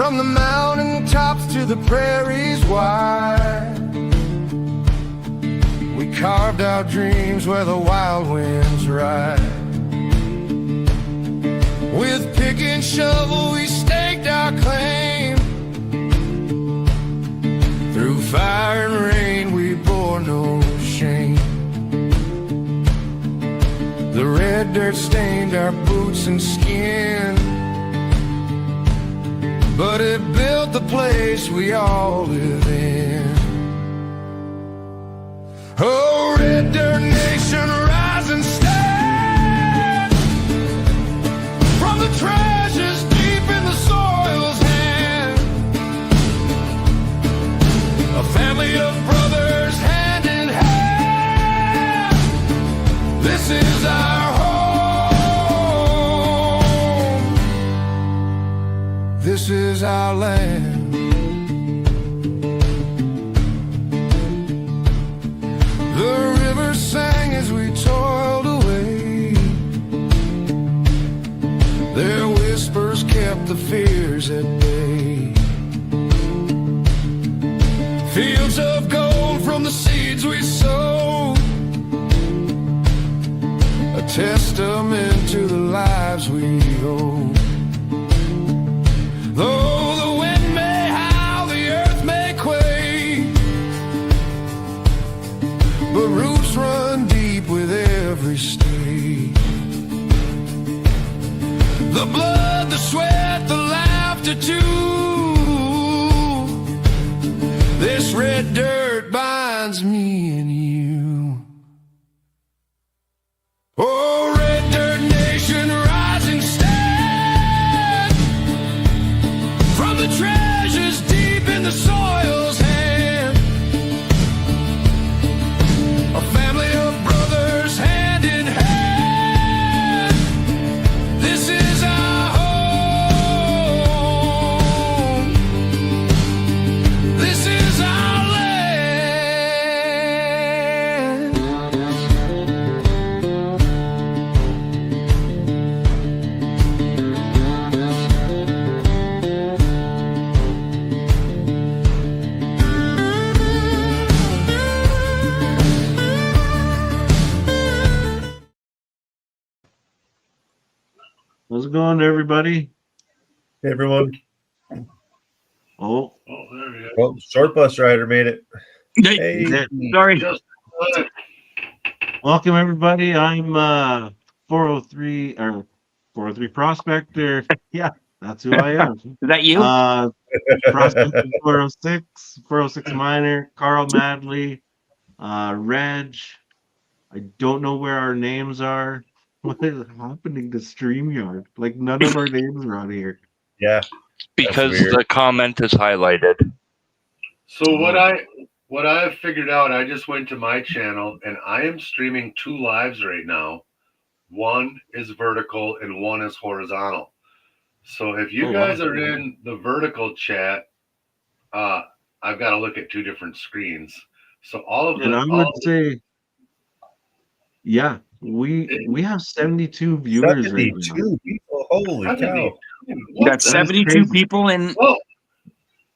From the mountain tops to the prairies wide, we carved our dreams where the wild winds ride. With pick and shovel we staked our claim. Through fire and rain we bore no shame. The red dirt stained our boots and skin, but it built the place we all live in. Oh, red dirt nation, rise and stand. From the treasures deep in the soil's hand, a family of brothers hand in hand. This is our home. This is our land. The river sang as we toiled away. Their whispers kept the fears at bay. Fields of gold from the seeds we sowed, a testament to the lives we owed. Though the wind may howl, the earth may quake, but roots run deep with every stake. The blood, the sweat, the laughter too. This red dirt binds me and you. Oh, red dirt nation, rise and stand. From the treasures deep in the soil's hand, a family of brothers hand in hand. This is our home. This is our land. How's it going, everybody? Hey, everyone. Oh, there we go. Well, short bus rider made it. Hey. sorry. Just Welcome, everybody. I'm 403 or 403 Prospector. Yeah, that's who I am. Is that you? Prospector 406 Minor, Carl Madley, Reg. I don't know where our names are. What is happening to StreamYard? Like, none of our names are on here. Yeah. Because weird. the comment is highlighted. so what I've figured out, I just went to my channel and I am streaming 2 lives right now. One is vertical and one is horizontal. So if you guys are in the vertical chat, I've got to look at 2 different screens. So all of And I would say, yeah, we have 72 viewers right now. 72 people. Holy cow. Got 72 people in. Well,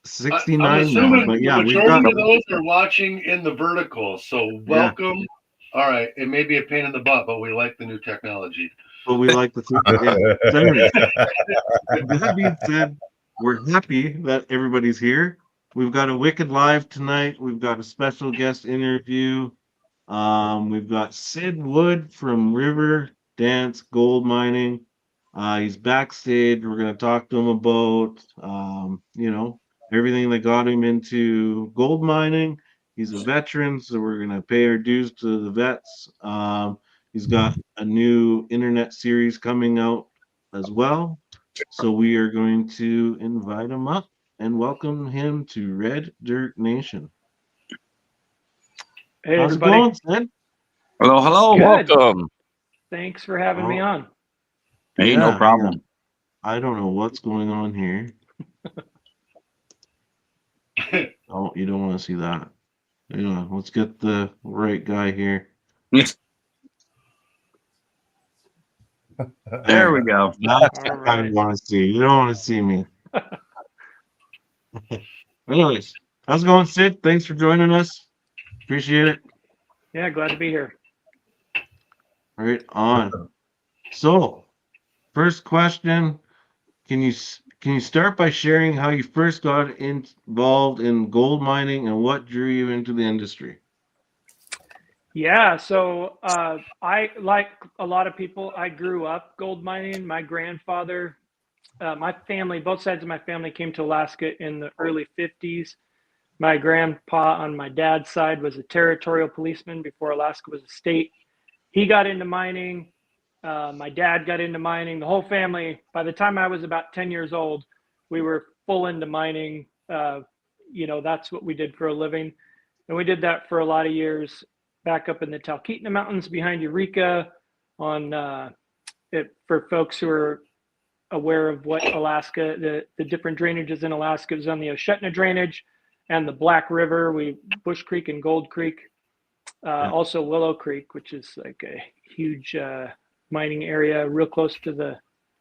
69 I'm now, assuming but yeah, the we've majority got of those are watching in the vertical. So welcome. All right, it may be a pain in the butt, but we like the new technology. but we like the yeah. So anyways, that being said, we're happy that everybody's here. We've got a wicked live tonight. We've got a special guest interview. We've got Sid Wood from RiverDance Gold Mining. He's backstage. We're gonna talk to him about everything that got him into gold mining. He's a veteran, so we're gonna pay our dues to the vets. He's got a new internet series coming out as well. So we are going to invite him up and welcome him to Red Dirt Nation. Hey, How's everybody. it going, Sid? Hello, hello, Good. welcome. Thanks for having me on. Hey, no problem. I don't know what's going on here. Oh, you don't want to see that. Yeah, let's get the right guy here. Yes. There we go. That's All what I right. want to see. You don't want to see me. Anyways, how's it going, Sid? Thanks for joining us. Appreciate it. Yeah, glad to be here. Right on. So, first question: can you start by sharing how you first got involved in gold mining and what drew you into the industry? Yeah, so I, like a lot of people, I grew up gold mining. My grandfather, my family, both sides of my family came to Alaska in the early 50s. My grandpa on my dad's side was a territorial policeman before Alaska was a state. He got into mining. My dad got into mining. The whole family, by the time I was about 10 years old, we were full into mining. That's what we did for a living. And we did that for a lot of years back up in the Talkeetna Mountains behind Eureka for folks who are aware of what Alaska, the different drainages in Alaska is on the Oshetna drainage and the Black River, Bush Creek and Gold Creek, also Willow Creek, which is like a huge mining area, real close to the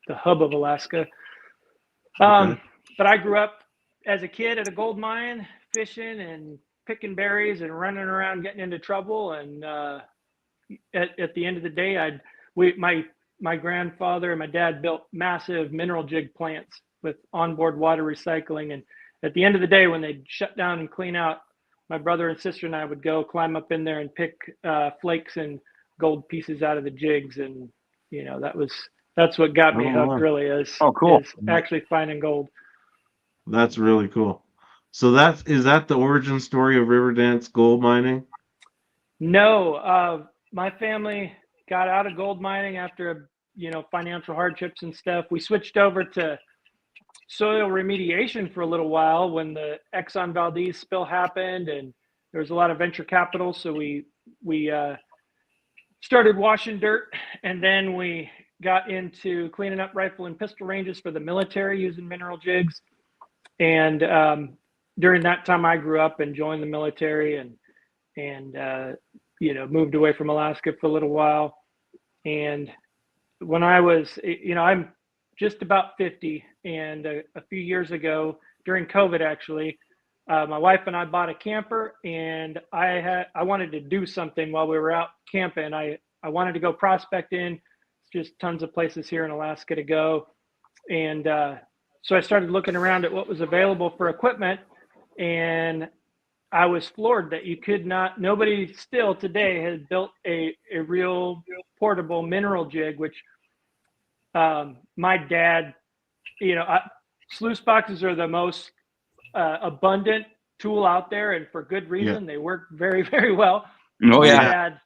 hub of Alaska. But I grew up as a kid at a gold mine, fishing and picking berries and running around getting into trouble. And at the end of the day, my grandfather and my dad built massive mineral jig plants with onboard water recycling. And at the end of the day, when they'd shut down and clean out, my brother and sister and I would go climb up in there and pick flakes and gold pieces out of the jigs. And, that's what got me hooked, really, is actually finding gold. That's really cool. So is that the origin story of RiverDance gold mining? No, my family got out of gold mining after, financial hardships and stuff. We switched over to soil remediation for a little while when the Exxon Valdez spill happened, and there was a lot of venture capital. So we started washing dirt, and then we got into cleaning up rifle and pistol ranges for the military using mineral jigs. And during that time, I grew up and joined the military and moved away from Alaska for a little while. And when I was, I'm just about 50, and a few years ago during COVID, actually, my wife and I bought a camper, and I wanted to do something while we were out camping. I wanted to go prospecting. It's just tons of places here in Alaska to go. And so I started looking around at what was available for equipment, and I was floored that nobody still today has built a real portable mineral jig, which my dad, sluice boxes are the most abundant tool out there, and for good reason. They work very, very well. Oh, yeah. My dad,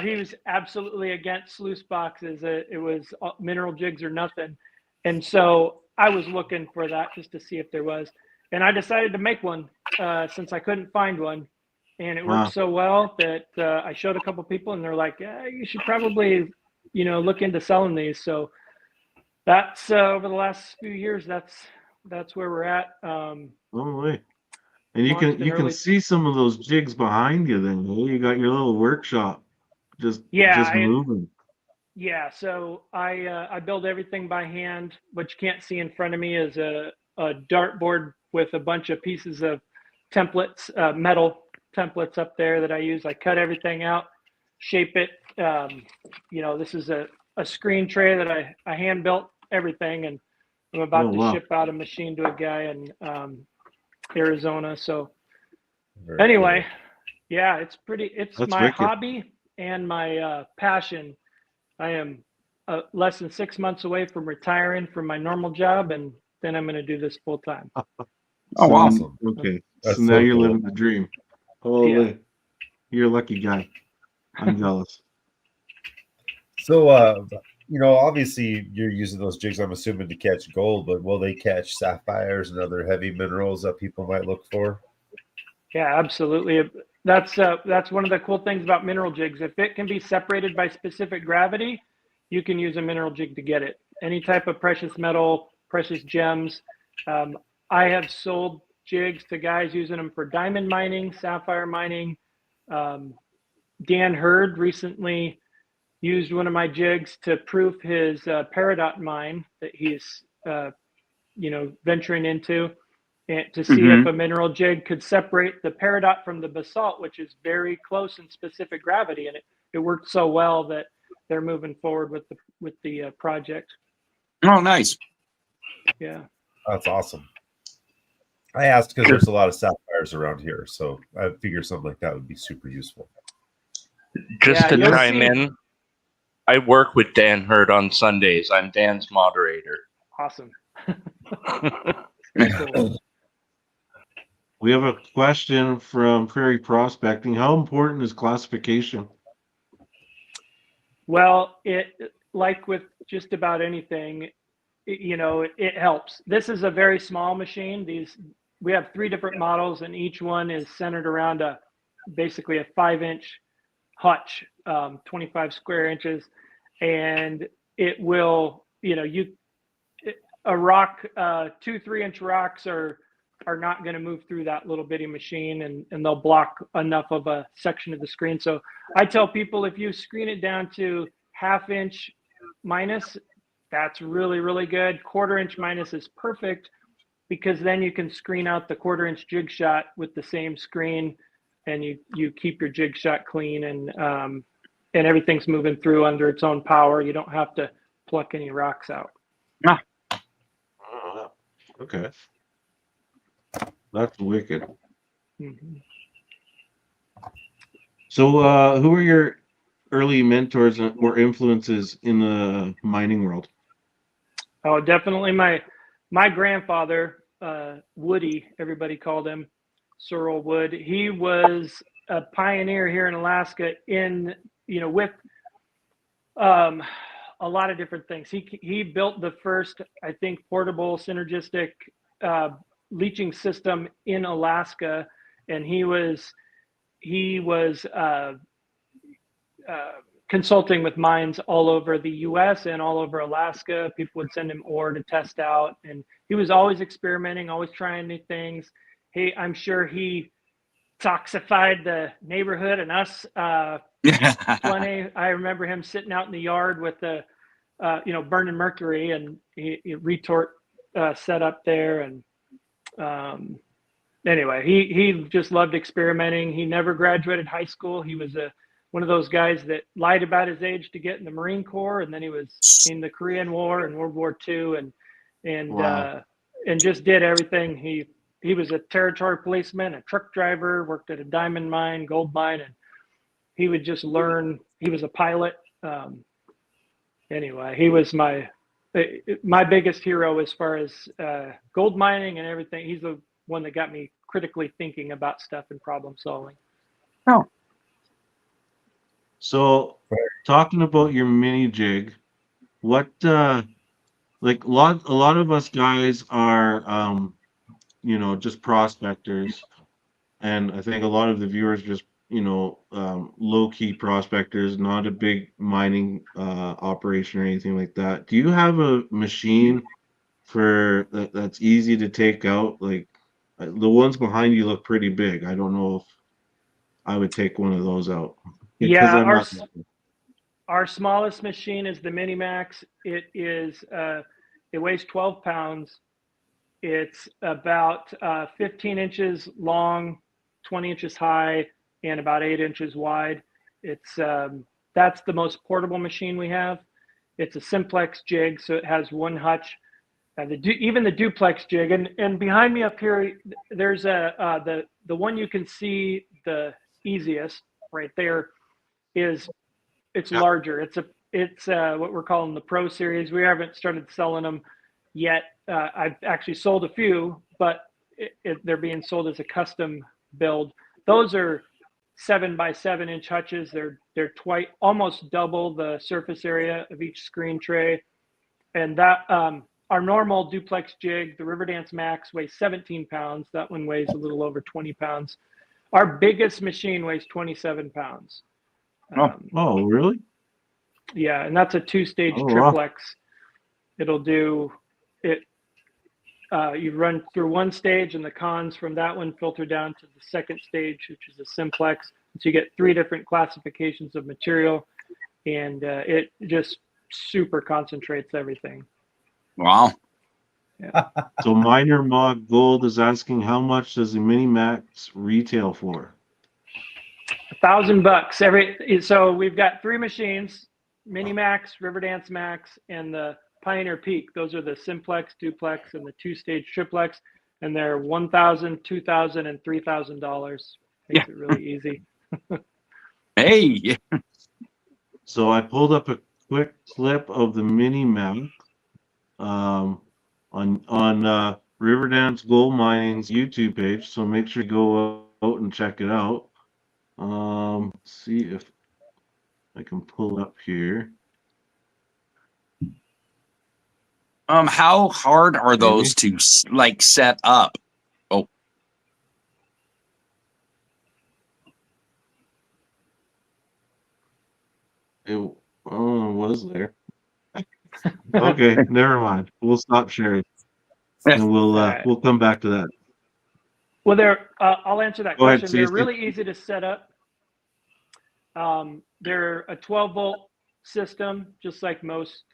he was absolutely against sluice boxes. It was mineral jigs or nothing. And so I was looking for that just to see if there was. And I decided to make one since I couldn't find one. And it worked so well that I showed a couple people, and they're like, yeah, you should probably, look into selling these. So that's over the last few years, that's where we're at. Oh, wait. And you can see some of those jigs behind you then. You got your little workshop just moving. Yeah, so I build everything by hand. What you can't see in front of me is a dartboard with a bunch of pieces of templates, metal templates up there that I use. I cut everything out, shape it. This is a screen tray that I hand built everything, and I'm about to ship out a machine to a guy in Arizona. So anyway, yeah, it's my hobby and my passion. I am less than 6 months away from retiring from my normal job, and then I'm going to do this full time. Oh, awesome. Okay. That's so now you're cool. living the dream. Holy, you're a lucky guy. I'm jealous. So, obviously you're using those jigs, I'm assuming, to catch gold, but will they catch sapphires and other heavy minerals that people might look for? Yeah, absolutely. That's one of the cool things about mineral jigs. If it can be separated by specific gravity, you can use a mineral jig to get it. Any type of precious metal, precious gems. I have sold jigs to guys using them for diamond mining, sapphire mining. Dan Hurd recently used one of my jigs to proof his peridot mine that he's venturing into. and to see if a mineral jig could separate the peridot from the basalt, which is very close in specific gravity. And it worked so well that they're moving forward with the project. Oh, nice. Yeah. That's awesome. I asked because there's a lot of sapphires around here, so I figure something like that would be super useful. Just to you'll chime see. in, I work with Dan Hurd on Sundays. I'm Dan's moderator. Awesome. We have a question from Prairie Prospecting. How important is classification? Well, like with just about anything, it helps. This is a very small machine. We have 3 different models, and each one is centered around basically a 5-inch hutch, 25 square inches, and it will, a rock, 2-3-inch rocks are not going to move through that little bitty machine, and they'll block enough of a section of the screen. So I tell people, if you screen it down to 1/2 inch minus, that's really, really good. 1/4 inch minus is perfect, because then you can screen out the 1/4 inch jig shot with the same screen, and you keep your jig shot clean, and everything's moving through under its own power. You don't have to pluck any rocks out. Oh, okay. That's wicked. Mm-hmm. So, who were your early mentors or influences in the mining world? Oh, definitely my grandfather, Woody, everybody called him Cyril Wood. He was a pioneer here in Alaska with a lot of different things. He built the first, I think, portable synergistic leaching system in Alaska, and he was consulting with mines all over the U.S. and all over Alaska. People would send him ore to test out, and he was always experimenting, always trying new things. I'm sure he toxified the neighborhood and us plenty. I remember him sitting out in the yard with the burning mercury, and he retort set up there. And anyway, he just loved experimenting. He never graduated high school. He was one of those guys that lied about his age to get in the Marine Corps, and then he was in the Korean War and World War II, and just did everything. He was a territory policeman, a truck driver, worked at a diamond mine, gold mine, and he would just learn. He was a pilot. Anyway, he was my biggest hero as far as gold mining and everything. He's the one that got me critically thinking about stuff and problem solving. Oh. So, talking about your mini jig, what like a lot of us guys are just prospectors, and I think a lot of the viewers just low key prospectors, not a big mining operation or anything like that. Do you have a machine that's easy to take out? Like the ones behind you look pretty big. I don't know if I would take one of those out. Yeah, our smallest machine is the Mini Max. It weighs 12 pounds. It's about 15 inches long, 20 inches high, and about 8 inches wide. It's that's the most portable machine we have. It's a simplex jig, so it has one hutch. Even the duplex jig, and behind me up here, there's the one you can see the easiest right there. It's larger. It's what we're calling the Pro Series. We haven't started selling them yet. I've actually sold a few, but they're being sold as a custom build. Those are 7 by 7 inch hutches. They're almost double the surface area of each screen tray. And that our normal duplex jig, the RiverDance Max, weighs 17 pounds. That one weighs a little over 20 pounds. Our biggest machine weighs 27 pounds. Oh, really? Yeah, and that's a 2-stage wow. triplex. It'll do it. You run through one stage, and the cons from that one filter down to the second stage, which is a simplex. So you get 3 different classifications of material, and it just super concentrates everything. Wow. So Minor Mod Gold is asking, how much does the Mini Max retail for? $1,000 so we've got 3 machines: Mini Max, RiverDance Max, and the Pioneer Peak. Those are the simplex, duplex, and the 2-stage triplex, and they're $1,000, $2,000, and $3,000. Makes it really easy. Hey, So I pulled up a quick clip of the Mini Max on RiverDance Gold Mining's YouTube page. So make sure you go out and check it out. See if I can pull up here. how hard are those to like set up? Oh, It was there. Okay, never mind. We'll stop sharing, and we'll come back to that. Well, I'll answer that Go ahead, question. They're Cece. really easy to set up. They're a 12-volt system, just like most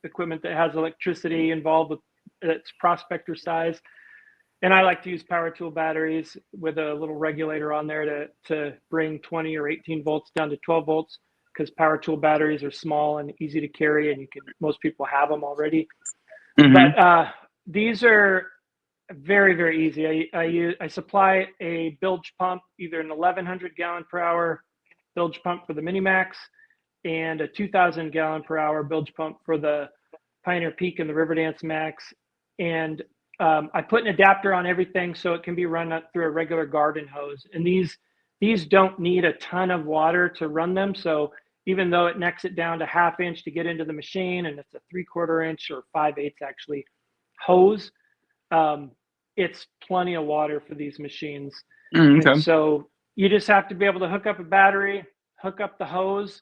equipment that has electricity involved with its prospector size. And I like to use power tool batteries with a little regulator on there to bring 20 or 18 volts down to 12 volts, because power tool batteries are small and easy to carry, and most people have them already. mhm. But these are very, very easy. I supply a bilge pump, either an 1,100 gallon per hour bilge pump for the Mini Max and a 2,000 gallon per hour bilge pump for the Pioneer Peak and the RiverDance Max. And I put an adapter on everything so it can be run through a regular garden hose. And these don't need a ton of water to run them. So even though it necks it down to 1/2 inch to get into the machine, and it's a 3/4 inch or 5/8 actually hose, it's plenty of water for these machines. Okay. And so you just have to be able to hook up a battery, hook up the hose,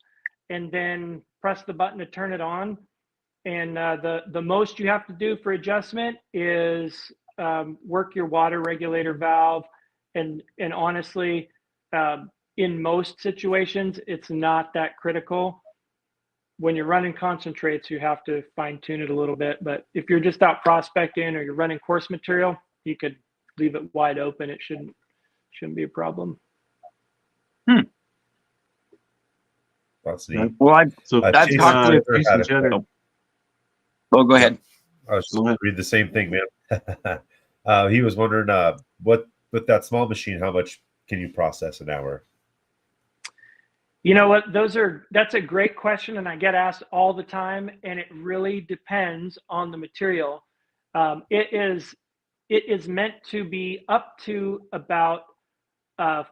and then press the button to turn it on. And the most you have to do for adjustment is work your water regulator valve. And honestly, in most situations, it's not that critical. When you're running concentrates, you have to fine tune it a little bit. But if you're just out prospecting or you're running coarse material, you could leave it wide open. It shouldn't be a problem. That's neat. Well, So I've Jason talked to. Jennifer had a Jason Jenner. Oh, go ahead. I was just Go going ahead. to read the same thing, man. He was wondering what with that small machine, how much can you process an hour? You know what? That's a great question, and I get asked all the time, and it really depends on the material. It is meant to be up to about an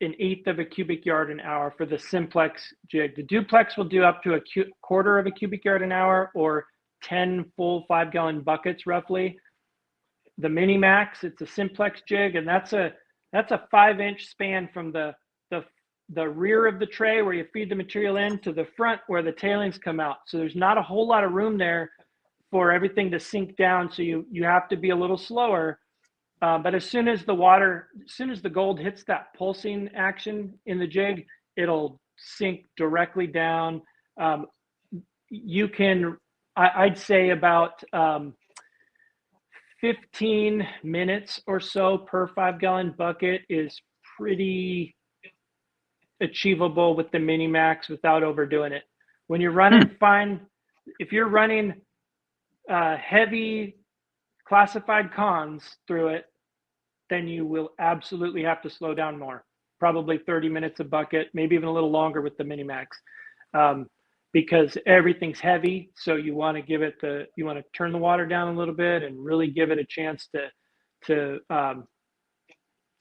1/8 of a cubic yard an hour for the simplex jig. The duplex will do up to a 1/4 of a cubic yard an hour, or 10 full 5-gallon buckets roughly. The Mini Max, it's a simplex jig, and that's a 5-inch span from the rear of the tray where you feed the material in to the front where the tailings come out. So there's not a whole lot of room there for everything to sink down. So you have to be a little slower. But as soon as the gold hits that pulsing action in the jig, it'll sink directly down. I'd say about 15 minutes or so per 5-gallon bucket is pretty achievable with the Mini Max without overdoing it. When you're running if you're running heavy classified cons through it, then you will absolutely have to slow down more. Probably 30 minutes a bucket, maybe even a little longer with the Mini Max, because everything's heavy. So you want to turn the water down a little bit and really give it a chance to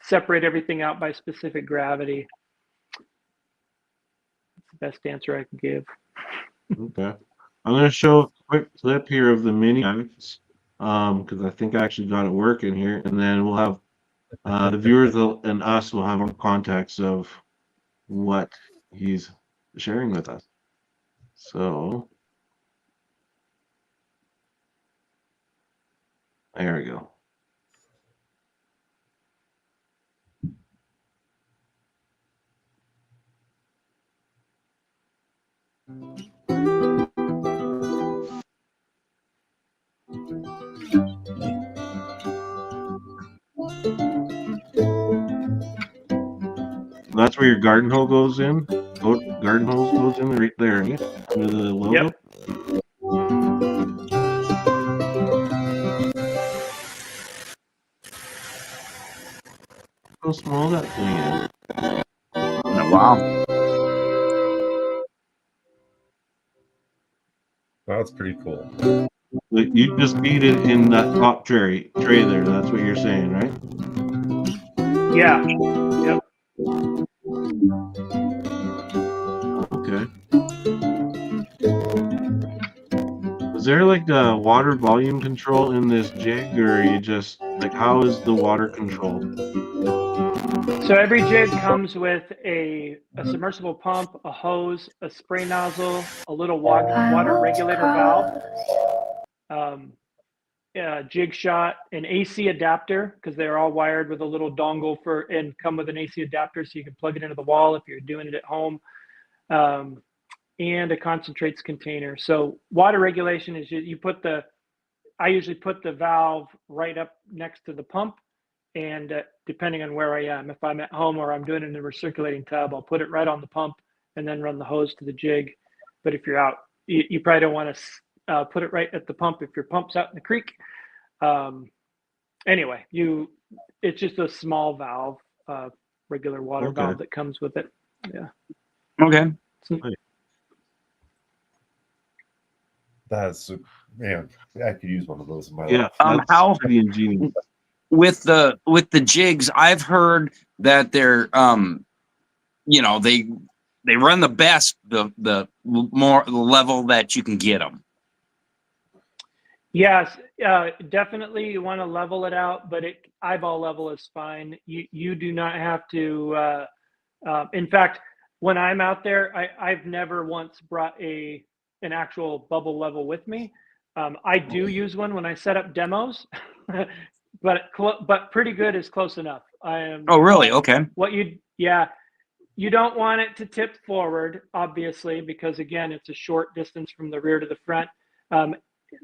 separate everything out by specific gravity. That's the best answer I can give. Okay. I'm going to show a quick clip here of the Mini Max, because I think I actually got it working here, and then we'll have the viewers and us will have our context of what he's sharing with us. So there we go. That's where your garden hose goes in. Garden hose goes in right there, right? Under the logo. Yep. How small that thing is. Oh, wow. Wow, that's pretty cool. But you just feed it in that top tray there. That's what you're saying, right? Yeah. Yep. Okay. Is there like a water volume control in this jig, or are you just like how is the water controlled? So every jig comes with a submersible pump, a hose, a spray nozzle, a little water regulator valve, a jig shot, an AC adapter, because they're all wired with a little dongle and come with an AC adapter so you can plug it into the wall if you're doing it at home, and a concentrates container. So water regulation is I usually put the valve right up next to the pump. And depending on where I am, if I'm at home or I'm doing it in a recirculating tub, I'll put it right on the pump and then run the hose to the jig. But if you're out, you probably don't want to put it right at the pump if your pump's out in the creek. Anyway, it's just a small valve, regular water valve that comes with it. Yeah. Okay. That's man, I could use one of those in my Yeah, life. that's pretty ingenious. With the jigs, I've heard that they're they run the best the more the level that you can get them. Yes, definitely you want to level it out, but eyeball level is fine. You do not have to. In fact, when I'm out there, I've never once brought an actual bubble level with me. I do use one when I set up demos, but pretty good is close enough. Oh, really? Okay. You don't want it to tip forward, obviously, because again, it's a short distance from the rear to the front.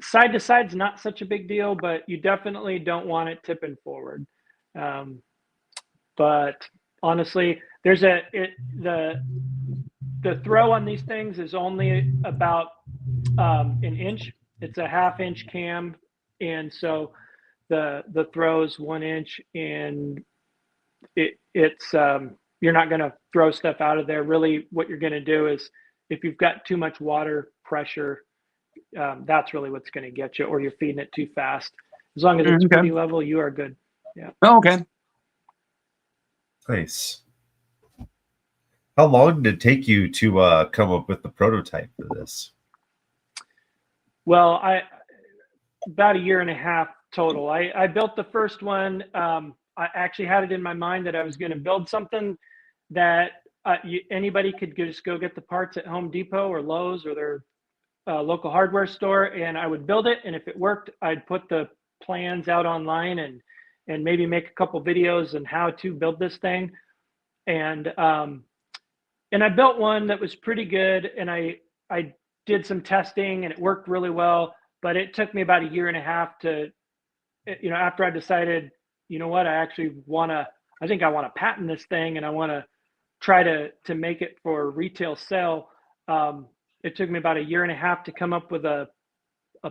Side to side is not such a big deal, but you definitely don't want it tipping forward. But honestly, the throw on these things is only about an inch. It's a 1/2 inch cam, and so the throw is 1 inch, and it's you're not going to throw stuff out of there. Really, what you're going to do is if you've got too much water pressure, that's really what's going to get you, or you're feeding it too fast. As long as it's pretty level, you are good. Yeah. Oh, okay. Nice. How long did it take you to come up with the prototype for this? Well, about 1.5 years total. I built the first one. I actually had it in my mind that I was going to build something that anybody could just go get the parts at Home Depot or Lowe's or their local hardware store, and I would build it. And if it worked, I'd put the plans out online and maybe make a couple videos on how to build this thing. And I built one that was pretty good, and I did some testing, and it worked really well. But it took me about 1.5 years to, after I decided, you know what, I think I want to patent this thing, and I want to try to make it for retail sale. It took me about 1.5 years to come up with a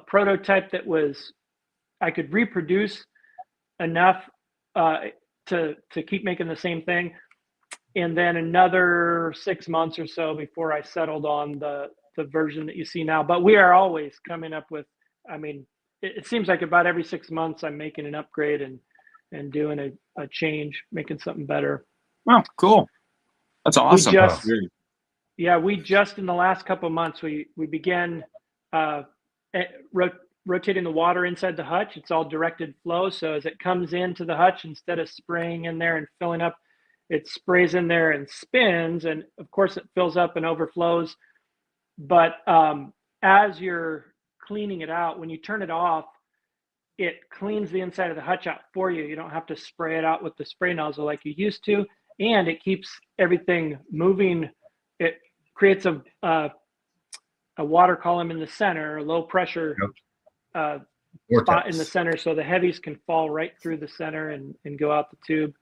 prototype that I could reproduce enough to keep making the same thing. And then another 6 months or so before I settled on the version that you see now. But we are always coming up with, it seems like about every 6 months I'm making an upgrade and doing a change, making something better. Well, cool. That's awesome. We just in the last couple of months, we began rotating the water inside the hutch. It's all directed flow. So as it comes into the hutch, instead of spraying in there and filling up, it sprays in there and spins. And of course it fills up and overflows. But as you're cleaning it out, when you turn it off, it cleans the inside of the hutch out for you. You don't have to spray it out with the spray nozzle like you used to. And it keeps everything moving. It creates a water column in the center, a low pressure spot in the center, so the heavies can fall right through the center and go out the tube.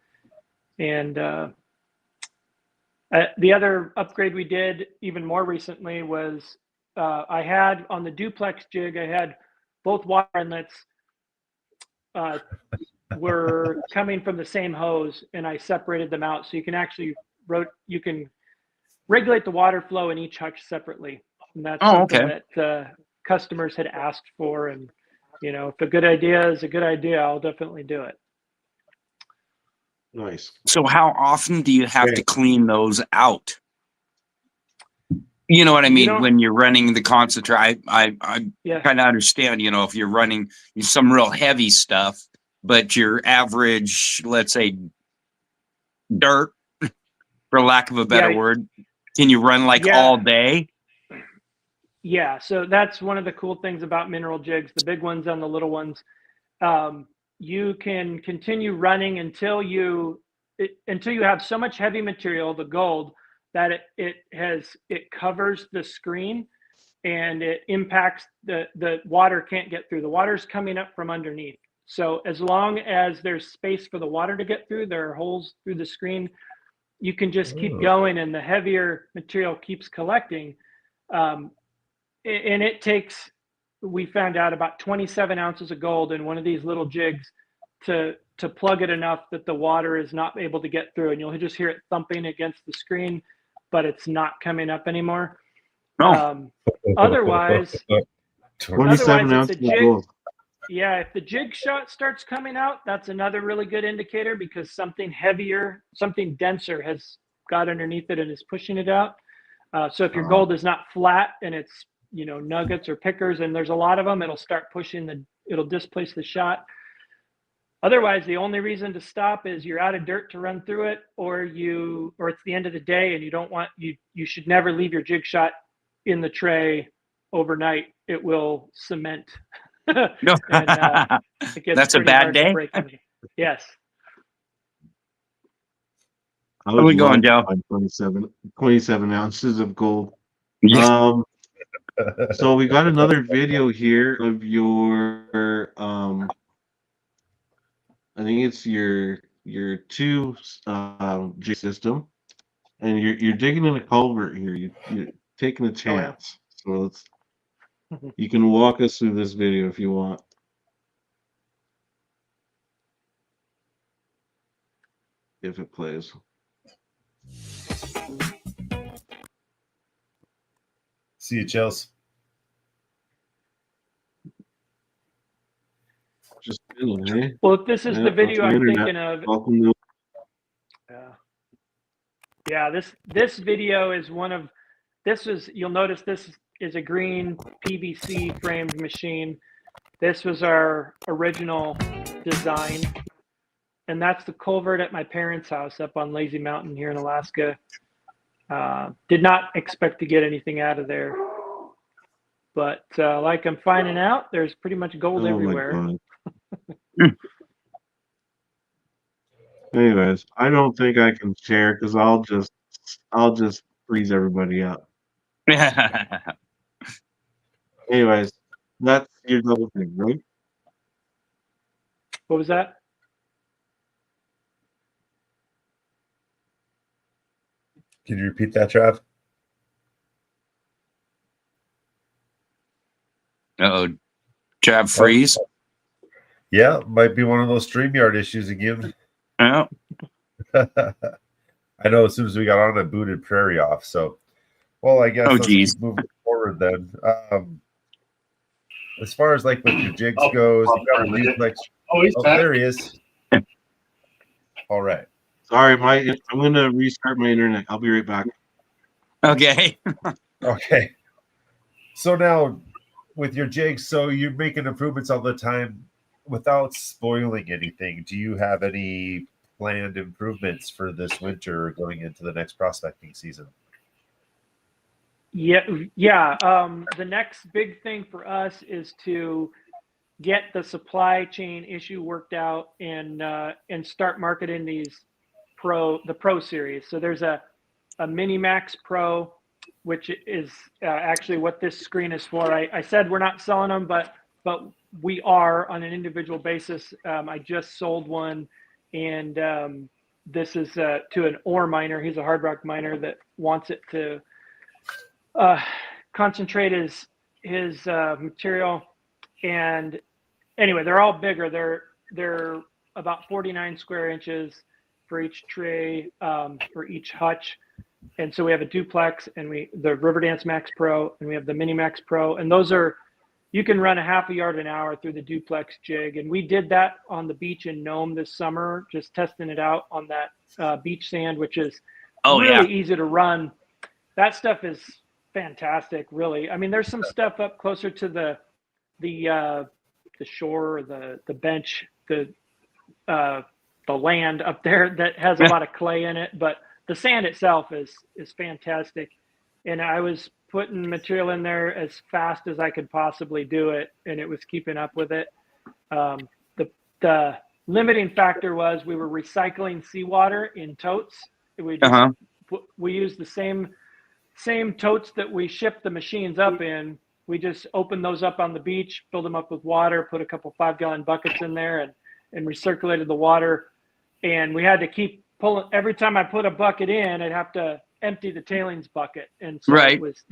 And The other upgrade we did even more recently was I had on the duplex jig, I had both water inlets were coming from the same hose, and I separated them out so you can actually you can regulate the water flow in each hutch separately. And that's something that customers had asked for. And, you know, if a good idea is a good idea, I'll definitely do it. Nice. So how often do you have to clean those out? You know what I mean? When you're running the concentrate, I kind of understand, you know, if you're running some real heavy stuff, but your average, let's say, dirt, for lack of a better word, can you run like all day? Yeah, so that's one of the cool things about mineral jigs, the big ones and the little ones. You can continue running until you have so much heavy material, the gold, that it covers the screen and it impacts the water can't get through. The water's coming up from underneath. So as long as there's space for the water to get through, there are holes through the screen, you can just keep going, and the heavier material keeps collecting. And it takes, we found out, about 27 ounces of gold in one of these little jigs to plug it enough that the water is not able to get through, and you'll just hear it thumping against the screen, but it's not coming up anymore. Otherwise, 27 ounces of gold. Yeah, if the jig shot starts coming out, that's another really good indicator, because something heavier, something denser has got underneath it and is pushing it out. So if your gold is not flat and it's, you know, nuggets or pickers, and there's a lot of them, it'll start pushing it'll displace the shot. Otherwise, the only reason to stop is you're out of dirt to run through it, or it's the end of the day and you don't want, you should never leave your jig shot in the tray overnight. It will cement. No. And, it gets that's a bad day. Yes. How are we going, Joe? 27 ounces of gold. Yeah. So we got another video here of your I think it's your two jig system, and you're digging in a culvert here. You're taking a chance. So let's. You can walk us through this video if you want. If it plays. See you, Chelsea. Just kidding, eh? Well, if this is the video I'm thinking of. Welcome to. Yeah, this video is you'll notice this is a green PVC framed machine. This was our original design, and that's the culvert at my parents' house up on Lazy Mountain here in Alaska. Did not expect to get anything out of there, but like I'm finding out, there's pretty much gold everywhere. Anyways, I don't think I can share because I'll just freeze everybody up. Anyways, that's your double thing, right? What was that? Can you repeat that, Trav? Uh-oh. Trav freeze? Yeah, might be one of those StreamYard issues again. Yeah. I know as soon as we got on, it booted Prairie off. So, well, I guess let's keep moving forward then. As far as like with your jigs goes, you got a duplex. There he is. All right. Sorry, I'm going to restart my internet. I'll be right back. Okay. Okay. So now with your jigs, so you're making improvements all the time without spoiling anything. Do you have any planned improvements for this winter going into the next prospecting season? Yeah. The next big thing for us is to get the supply chain issue worked out and start marketing the Pro series. So there's a Mini Max Pro, which is actually what this screen is for. I said we're not selling them, but we are on an individual basis. I just sold one, and this is to an ore miner. He's a hard rock miner that wants it to concentrate his material. And anyway, they're all bigger. They're about 49 square inches for each tray, for each hutch. And so we have a duplex, and the RiverDance Max Pro, and we have the Mini Max Pro, and those are, you can run a half a yard an hour through the duplex jig. And we did that on the beach in Nome this summer, just testing it out on that beach sand, which is really easy to run. That stuff is fantastic, really. I mean, there's some stuff up closer to the shore, the bench, the land up there that has a lot of clay in it, but the sand itself is fantastic. And I was putting material in there as fast as I could possibly do it, and it was keeping up with it. The limiting factor was we were recycling seawater in totes. We used the same totes that we shipped the machines up in. We just opened those up on the beach, filled them up with water, put a couple 5-gallon buckets in there, and recirculated the water. And we had to keep pulling. Every time I put a bucket in, I'd have to empty the tailings bucket. And so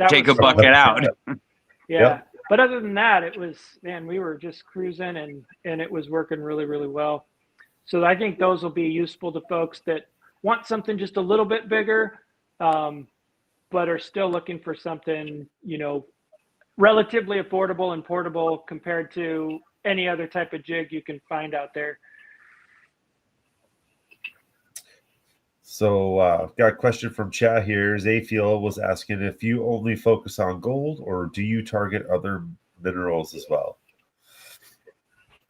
take a bucket out. Yeah. Yep. But other than that, it was, man, we were just cruising, and it was working really, really well. So I think those will be useful to folks that want something just a little bit bigger, but are still looking for something, relatively affordable and portable compared to any other type of jig you can find out there. So got a question from chat here. Zayfiel was asking if you only focus on gold, or do you target other minerals as well?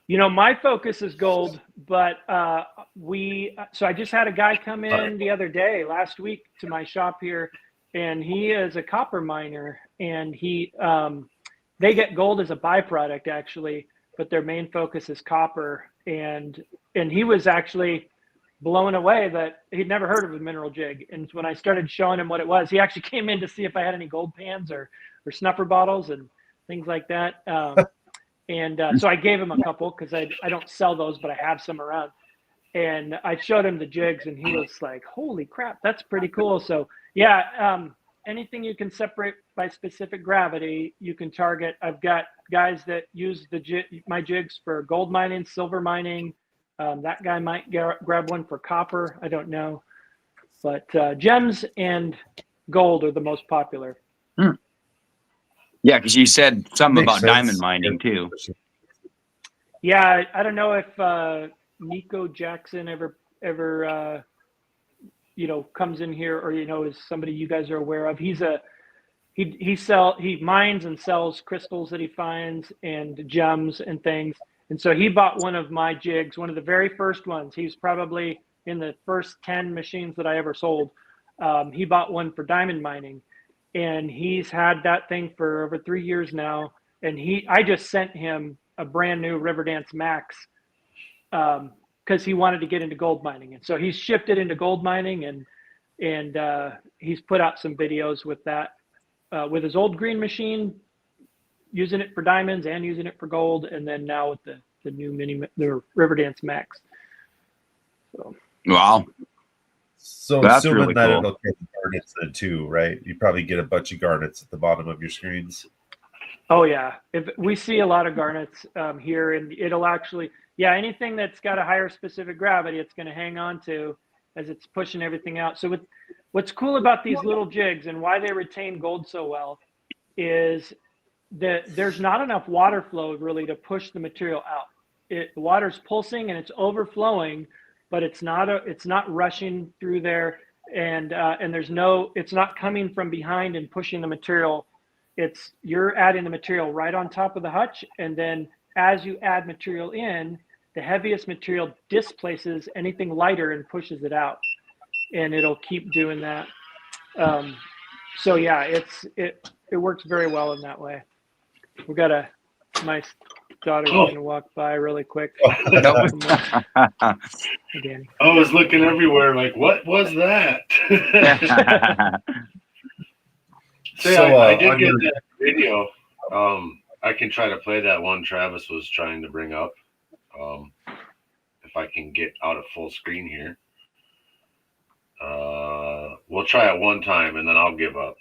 My focus is gold, but so I just had a guy come in the other day, last week, to my shop here, and he is a copper miner, and they get gold as a byproduct actually, but their main focus is copper. And he was actually blown away that he'd never heard of a mineral jig. And when I started showing him what it was, he actually came in to see if I had any gold pans or snuffer bottles and things like that. So I gave him a couple because I don't sell those, but I have some around. And I showed him the jigs, and he was like, holy crap, that's pretty cool. So yeah, anything you can separate by specific gravity, you can target. I've got guys that use my jigs for gold mining, silver mining. That guy might grab one for copper. I don't know. But gems and gold are the most popular. Yeah, because you said something about diamond mining too. Yeah, I don't know if Nico Jackson ever comes in here, or is somebody you guys are aware of. He mines and sells crystals that he finds and gems and things. And so he bought one of my jigs, one of the very first ones. He's probably in the first 10 machines that I ever sold. He bought one for diamond mining, and he's had that thing for over 3 years now. And I just sent him a brand new RiverDance Max because he wanted to get into gold mining. And so he's shipped it into gold mining, and he's put out some videos with that, with his old green machine, using it for diamonds and using it for gold, and then now with the new the RiverDance Max. So wow. So that's assuming really that cool. It'll get garnets then too, right? You probably get a bunch of garnets at the bottom of your screens. Oh yeah, if we see a lot of garnets here, and it'll actually, anything that's got a higher specific gravity, it's going to hang on to as it's pushing everything out. So what's cool about these little jigs and why they retain gold so well is that there's not enough water flow really to push the material out. The water's pulsing and it's overflowing, but it's not rushing through there, and it's not coming from behind and pushing the material. You're adding the material right on top of the hutch, and then as you add material in, the heaviest material displaces anything lighter and pushes it out, and it'll keep doing that. So yeah, it works very well in that way. We got my daughter's going to walk by really quick. I was looking everywhere like, what was that? I did get that video. I can try to play that one Travis was trying to bring up. If I can get out of full screen here. We'll try it one time and then I'll give up.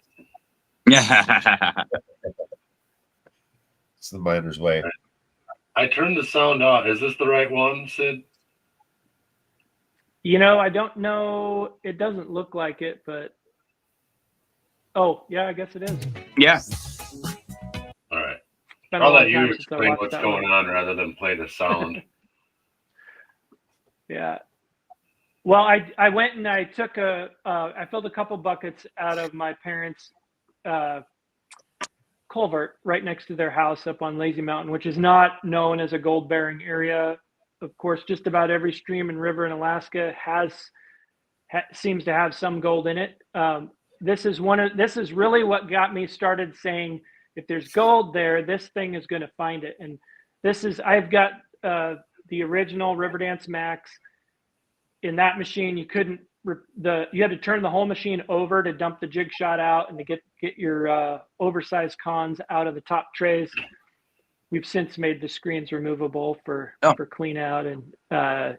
It's the miner's way. I turned the sound off. Is this the right one, Sid? I don't know. It doesn't look like it, but oh yeah, I guess it is. Yeah. All right. Been a I'll long let you time since I explain watched what's that going one. on rather than play the sound. Yeah. Well, I went and I took I filled a couple buckets out of my parents' culvert right next to their house up on Lazy Mountain, which is not known as a gold bearing area. Of course, just about every stream and river in Alaska seems to have some gold in it. This is really what got me started saying, if there's gold there, this thing is going to find it. And I've got the original RiverDance Max. In that machine, you had to turn the whole machine over to dump the jig shot out and to get your oversized cons out of the top trays. We've since made the screens removable for clean out, and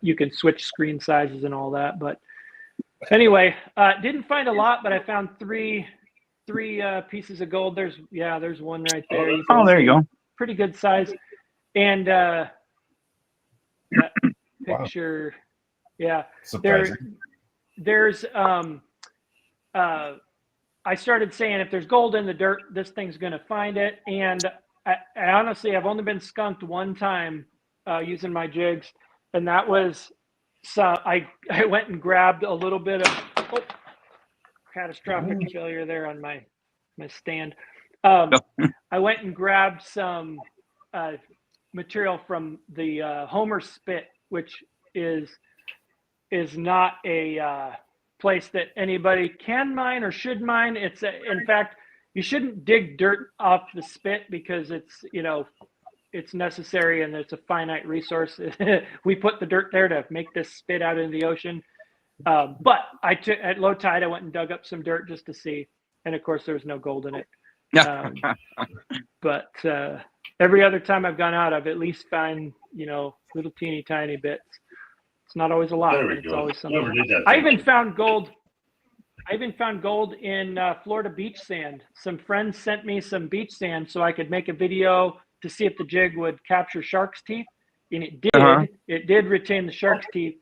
you can switch screen sizes and all that. But anyway, didn't find a lot, but I found three pieces of gold. There's one right there. There you go. Pretty good size. And that picture. Wow. Yeah, there's I started saying, if there's gold in the dirt, this thing's going to find it. And I honestly, I've only been skunked one time using my jigs, and that was I went and grabbed a little bit of catastrophic failure there on my stand. I went and grabbed some material from the Homer Spit, which is not a place that anybody can mine or should mine. In fact, you shouldn't dig dirt off the spit because it's necessary and it's a finite resource. We put the dirt there to make this spit out into the ocean. But at low tide, I went and dug up some dirt just to see. And of course, there was no gold in it. But every other time I've gone out, I've at least found, little teeny tiny bits. It's not always a lot, but it's always something. I even found gold in Florida beach sand. Some friends sent me some beach sand so I could make a video to see if the jig would capture shark's teeth, and it did. It did retain the shark's teeth,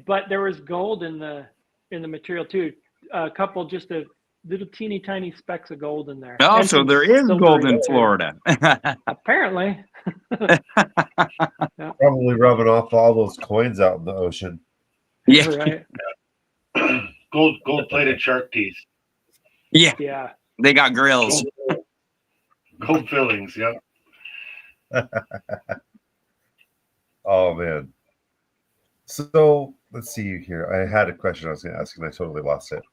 but there was gold in the material too. A couple, just a little teeny tiny specks of gold in there. Oh, so there is gold in Florida. Apparently. Probably rubbing off all those coins out in the ocean. Yeah. Right. Gold plated shark teeth. Yeah. Yeah. They got grills. Gold fillings, yeah. Oh man. So let's see here. I had a question I was going to ask and I totally lost it.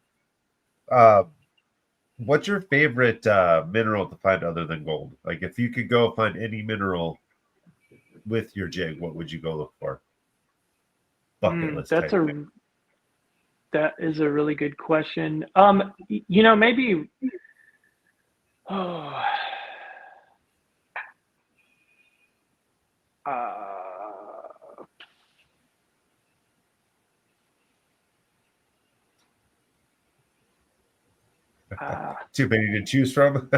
What's your favorite mineral to find other than gold? Like, if you could go find any mineral with your jig, what would you go look for? Bucket list. That is a really good question. Maybe. Too many to choose from.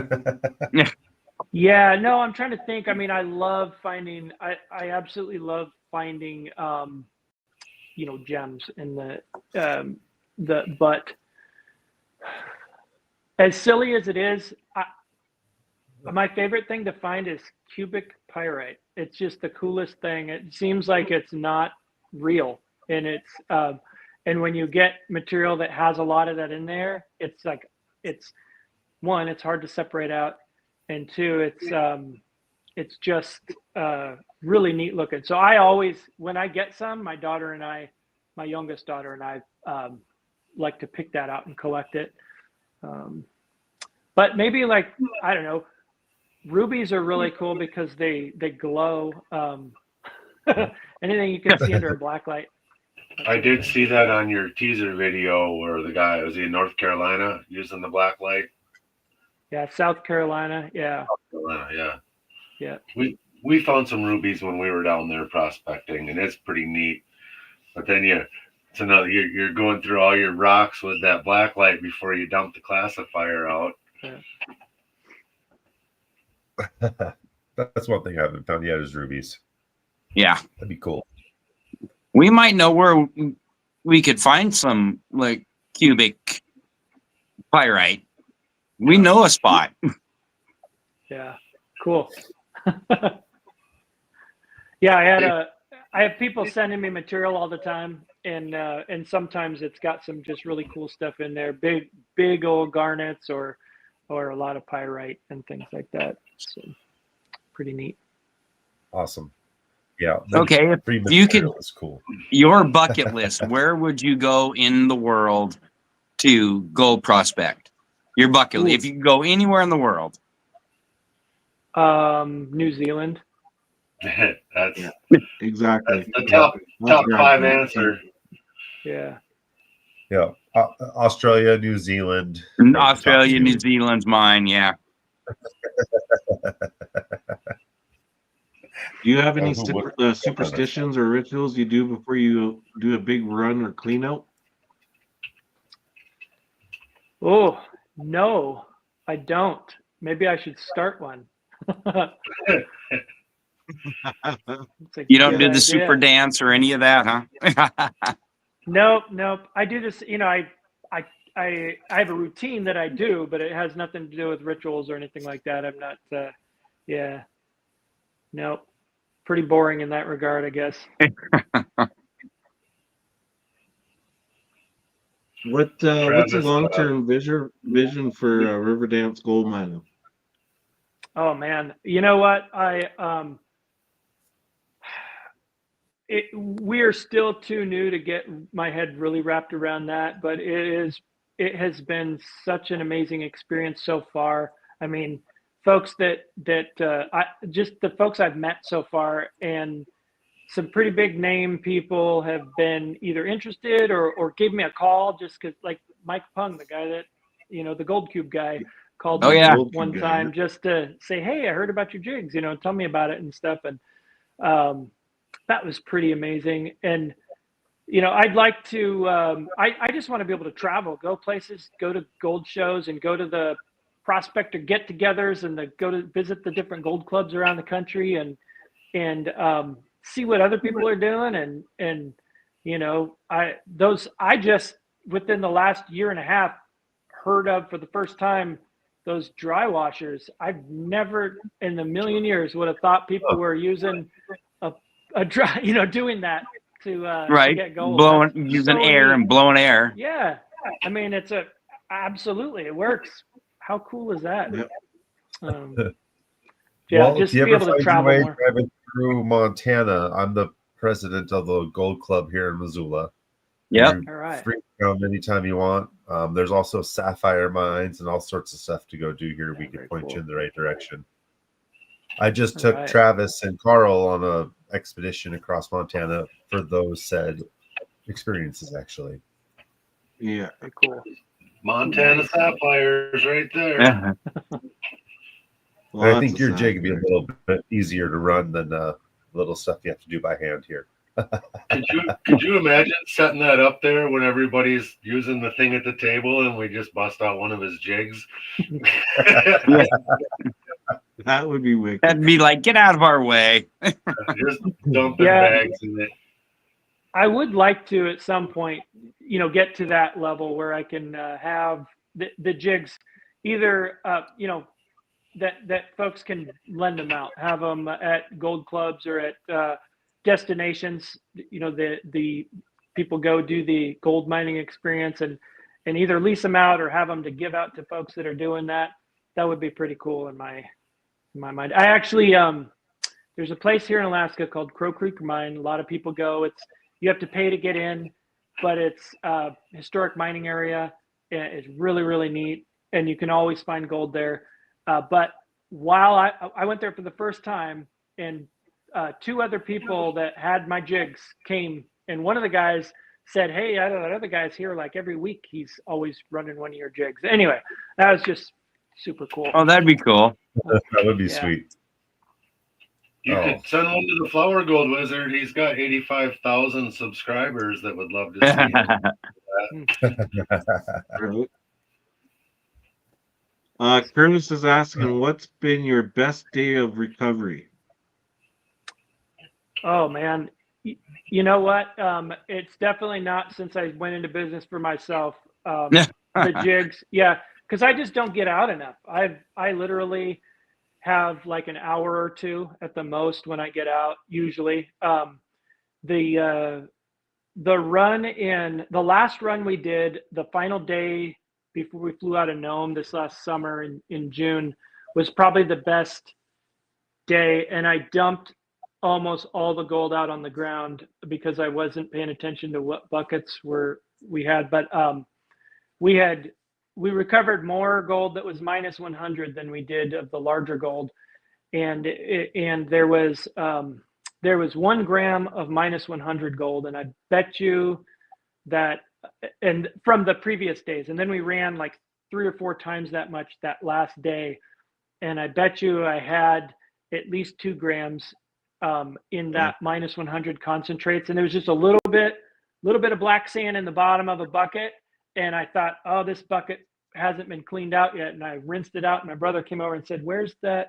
Yeah, no, I'm trying to think. I mean, I love finding. I absolutely love finding, gems in but as silly as it is, my favorite thing to find is cubic pyrite. It's just the coolest thing. It seems like it's not real, and and when you get material that has a lot of that in there, it's like, it's hard to separate out, and two, it's just really neat looking. So I always, when I get some, my youngest daughter and I like to pick that out and collect it. But maybe, I don't know, rubies are really cool because they glow. Anything you can see under a black light. I did see that on your teaser video where the guy was in North Carolina using the black light. Yeah, South Carolina. Yeah. South Carolina, yeah. We found some rubies when we were down there prospecting, and it's pretty neat. But then So now you're going through all your rocks with that black light before you dump the classifier out. That's one thing I haven't found yet is rubies. Yeah. That'd be cool. We might know where we could find some like cubic pyrite. We know a spot. Yeah, cool. Yeah, I have people sending me material all the time, and sometimes it's got some just really cool stuff in there, big old garnets or a lot of pyrite and things like that. So pretty neat. Awesome. Yeah. Okay, if free you could, material is cool. your bucket list, where would you go in the world to gold prospect? Your bucket list, if you could go anywhere in the world. New Zealand. That's Exactly. the top Yeah. 5 answer. Yeah. Yeah. Australia, New Zealand. Australia, New Zealand's mine. Yeah. Do you have any superstitions or rituals you do before you do a big run or clean out? Oh, no, I don't. Maybe I should start one. You don't do the super dance or any of that, huh? Nope. I do this, I have a routine that I do, but it has nothing to do with rituals or anything like that. I'm not, nope. Pretty boring in that regard, I guess. What's the long-term vision for RiverDance gold mining? Oh man, you know what? We are still too new to get my head really wrapped around that, but it has been such an amazing experience so far. I mean, folks just the folks I've met so far, and some pretty big name people have been either interested or gave me a call just because, like Mike Pung, the guy that, the Gold Cube guy, called me one time just to say, hey, I heard about your jigs, tell me about it and stuff. And that was pretty amazing. And, I'd like to, I just want to be able to travel, go places, go to gold shows and go to the prospector get-togethers and go to visit the different gold clubs around the country and see what other people are doing. And I just within the last year and a half heard of for the first time those dry washers. I've never in a million years would have thought people were using a dry, doing that to get gold. Using air and blowing air. Yeah. I mean, absolutely, it works. How cool is that? Yep. Well, just to be able to travel more. Driving through Montana, I'm the president of the Gold Club here in Missoula. Yep. All right. Free to come anytime you want. There's also sapphire mines and all sorts of stuff to go do here. We can point you in the right direction. I just took Travis and Carl on a expedition across Montana for those said experiences, actually. Yeah. Very cool. Montana sapphires right there. I think your jig would be a little bit easier to run than the little stuff you have to do by hand here. Could you imagine setting that up there when everybody's using the thing at the table and we just bust out one of his jigs? That would be wicked. That'd be like, get out of our way. Just dumping bags in it. I would like to at some point, get to that level where I can have the jigs either, that folks can lend them out, have them at gold clubs or at destinations. The people go do the gold mining experience and either lease them out or have them to give out to folks that are doing that. That would be pretty cool in my mind. I actually, there's a place here in Alaska called Crow Creek Mine. A lot of people go. You have to pay to get in, but it's a historic mining area. It's really, really neat, and you can always find gold there. But while I went there for the first time, and two other people that had my jigs came, and one of the guys said, hey, I know that other guy's here like every week. He's always running one of your jigs. Anyway, that was just super cool. Oh, that'd be cool. That would be sweet. You Oh. could send one to the Flower Gold Wizard. He's got 85,000 subscribers that would love to see him. Curtis is asking, what's been your best day of recovery? Oh man, you know what? It's definitely not since I went into business for myself. The jigs, yeah, because I just don't get out enough. I literally have like an hour or two at the most when I get out. Usually, the last run we did, the final day before we flew out of Nome this last summer in June, was probably the best day, and I dumped almost all the gold out on the ground because I wasn't paying attention to what buckets we had. But we recovered more gold that was minus 100 than we did of the larger gold, and there was 1 gram of minus 100 gold, and I bet you that, and from the previous days, and then we ran like 3 or 4 times that much that last day, and I bet you I had at least 2 grams in that minus 100 concentrates, and it was just a little bit of black sand in the bottom of a bucket. And I thought, oh, this bucket hasn't been cleaned out yet. And I rinsed it out. And my brother came over and said, where's the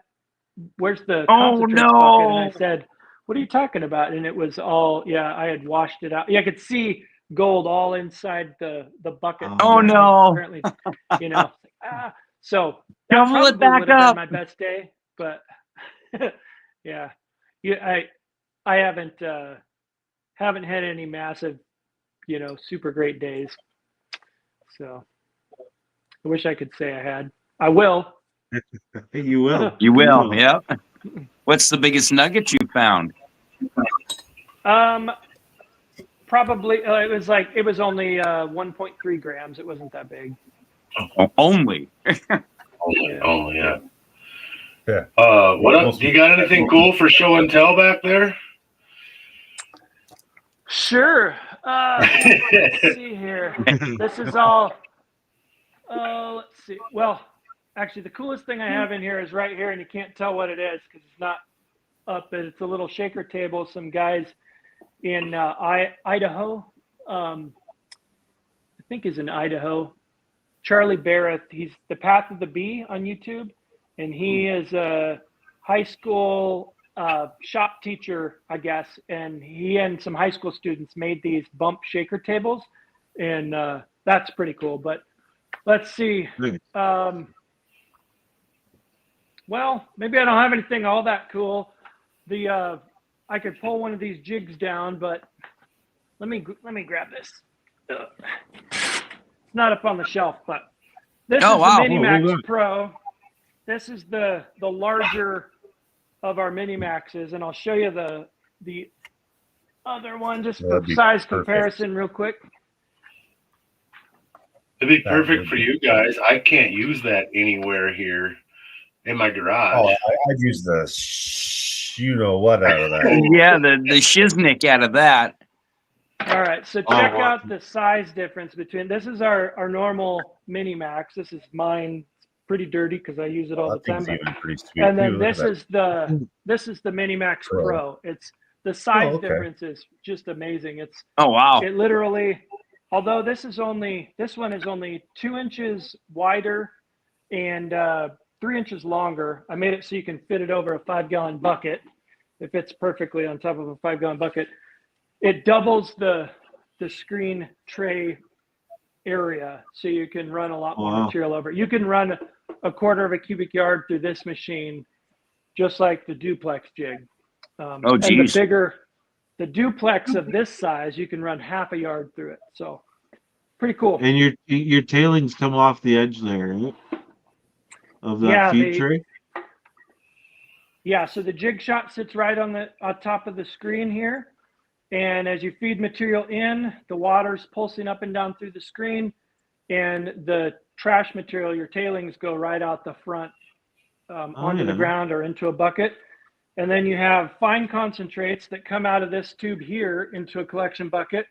concentrates bucket? And I said, what are you talking about? And it was all, yeah, I had washed it out. Yeah, I could see gold all inside the bucket. Oh no. Apparently, you know, so that Double it probably back would have up. been my best day. But yeah, I haven't had any massive, you know, super great days. So I wish I could say I had. I will. You will. You will. Yeah. What's the biggest nugget you found? Probably it was only 1.3 grams. It wasn't that big. Only. Only, yeah. Yeah. What else? Do you got anything cool for show and tell back there? Sure. Let's see here. This is all. Let's see. Well, actually, the coolest thing I have in here is right here, and you can't tell what it is because it's not up. But it's a little shaker table. Some guys in Idaho. I think is in Idaho. Charlie Barrett. He's the Path of the Bee on YouTube, and he is a high school shop teacher, I guess, and he and some high school students made these bump shaker tables, and that's pretty cool. But let's see. Well, maybe I don't have anything all that cool. I could pull one of these jigs down, but let me grab this. It's not up on the shelf, but this is the Minimax Pro. This is the larger of our Minimaxes, and I'll show you the other one just for size comparison real quick. It'd be perfect for you guys. I can't use that anywhere here in my garage. Oh, I'd use the you know what out of that. Yeah, the shiznick out of that. All right, so check out the size difference between, this is our normal Minimax. This is mine. It's pretty dirty because I use it all the time. Pretty sweet. And then this is the Minimax Pro. It's the size difference is just amazing. It's it literally, although this one is only 2 inches wider and 3 inches longer. I made it so you can fit it over a 5-gallon bucket. It fits perfectly on top of a 5-gallon bucket. It doubles the screen tray area, so you can run a lot more material over it. You can run a 1/4 of a cubic yard through this machine, just like the duplex jig. And the duplex of this size, you can run 1/2 yard through it. So pretty cool. And your tailings come off the edge there, right? Of that feed tray. Yeah, so the jig shot sits right on top of the screen here. And as you feed material in, the water's pulsing up and down through the screen, and the trash material, your tailings, go right out the front onto the ground or into a bucket. And then you have fine concentrates that come out of this tube here into a collection bucket,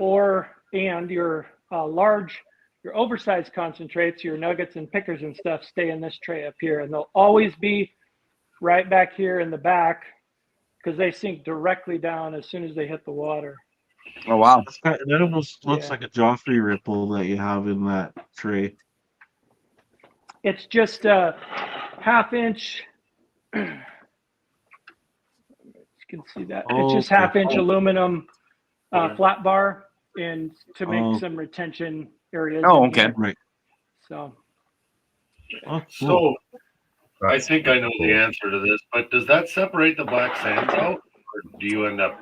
and your your oversized concentrates, your nuggets and pickers and stuff, stay in this tray up here, and they'll always be right back here in the back because they sink directly down as soon as they hit the water. Oh wow. That almost looks like a Joffrey ripple that you have in that tray. It's just a half-inch. You can see that. It's just half-inch aluminum flat bar and to make some retention areas. Oh, okay. Right. So. Oh, cool. So I think I know the answer to this, but does that separate the black sands out, or do you end up?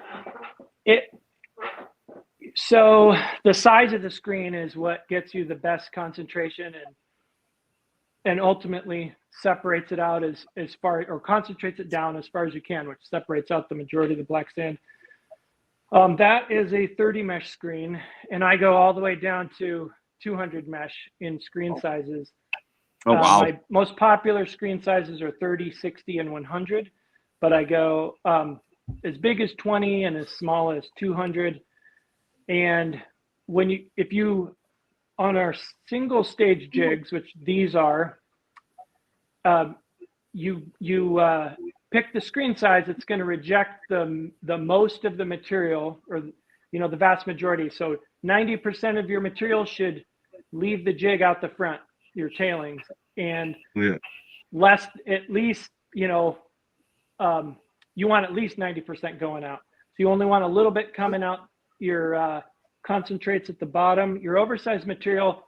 So the size of the screen is what gets you the best concentration and ultimately separates it out as far, or concentrates it down as far as you can, which separates out the majority of the black sand. That is a 30 mesh screen, and I go all the way down to 200 mesh in screen sizes. Oh, wow. My most popular screen sizes are 30, 60, and 100, but I go as big as 20 and as small as 200. And if you on our single stage jigs, which these are, you pick the screen size that's going to reject the most of the material, or the vast majority. So 90% of your material should leave the jig out the front, your tailings, and less, at least, you want at least 90% going out. So you only want a little bit coming out your concentrates at the bottom. Your oversized material,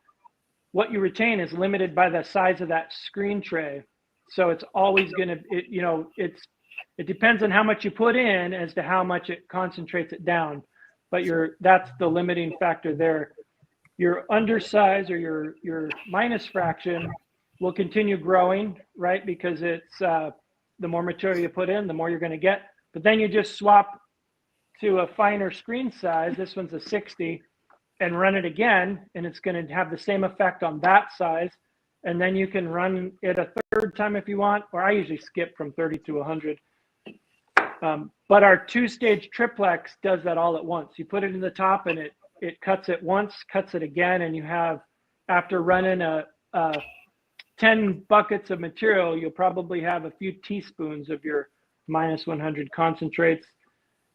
what you retain is limited by the size of that screen tray. So it's always going to, it depends on how much you put in as to how much it concentrates it down. But that's the limiting factor there. Your undersize or your minus fraction will continue growing, right? Because it's the more material you put in, the more you're going to get. But then you just swap to a finer screen size. This one's a 60, and run it again, and it's going to have the same effect on that size. And then you can run it a third time if you want, or I usually skip from 30 to 100. But our two-stage triplex does that all at once. You put it in the top, and it cuts it once, cuts it again, and you have, after running 10 buckets of material, you'll probably have a few teaspoons of your minus 100 concentrates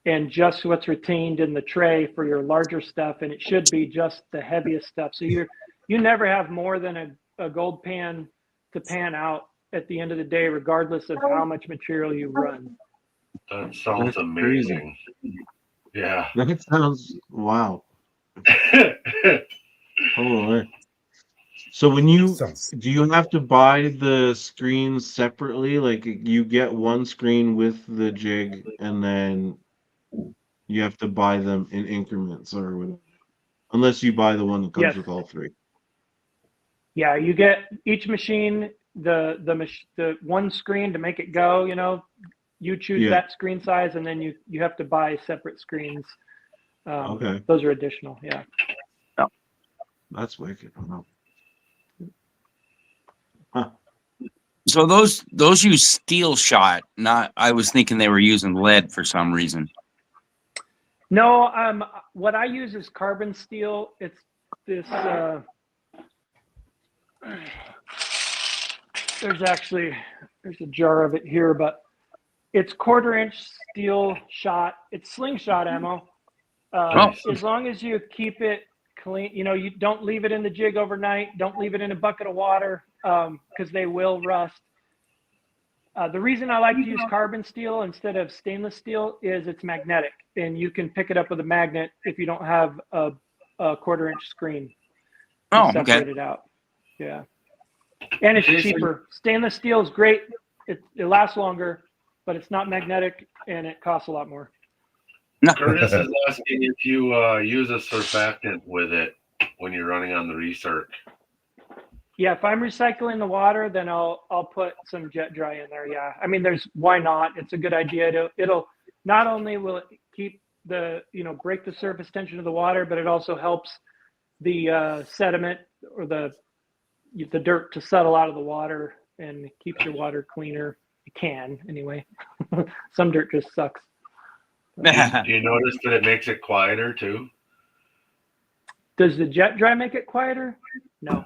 and just what's retained in the tray for your larger stuff, and it should be just the heaviest stuff. So you never have more than a gold pan to pan out at the end of the day, regardless of how much material you run. That sounds amazing. Crazy. Yeah. That sounds wow. Oh, so when do you have to buy the screens separately? Like you get one screen with the jig, and then you have to buy them in increments or whatever, unless you buy the one that comes with all three. Yeah, you get each machine the one screen to make it go. You choose that screen size, and then you have to buy separate screens. Okay, those are additional. Yeah. That's wicked. Huh. So those use steel shot. Not. I was thinking they were using lead for some reason. No, what I use is carbon steel. It's this. There's a jar of it here, but it's 1/4-inch steel shot. It's slingshot ammo. As long as you keep it clean, you don't leave it in the jig overnight. Don't leave it in a bucket of water because they will rust. The reason I like to use carbon steel instead of stainless steel is it's magnetic, and you can pick it up with a magnet if you don't have a 1/4-inch screen. Separate it out. Yeah. And it's cheaper. Stainless steel is great. It lasts longer, but it's not magnetic, and it costs a lot more. Curtis is asking if you use a surfactant with it when you're running on the recirc. Yeah, if I'm recycling the water, then I'll put some jet dry in there. Yeah, I mean, why not? It's a good idea. It'll not only will it keep break the surface tension of the water, but it also helps the sediment or the dirt to settle out of the water and keeps your water cleaner. It can anyway. Some dirt just sucks. Do you notice that it makes it quieter too? Does the jet dry make it quieter? No.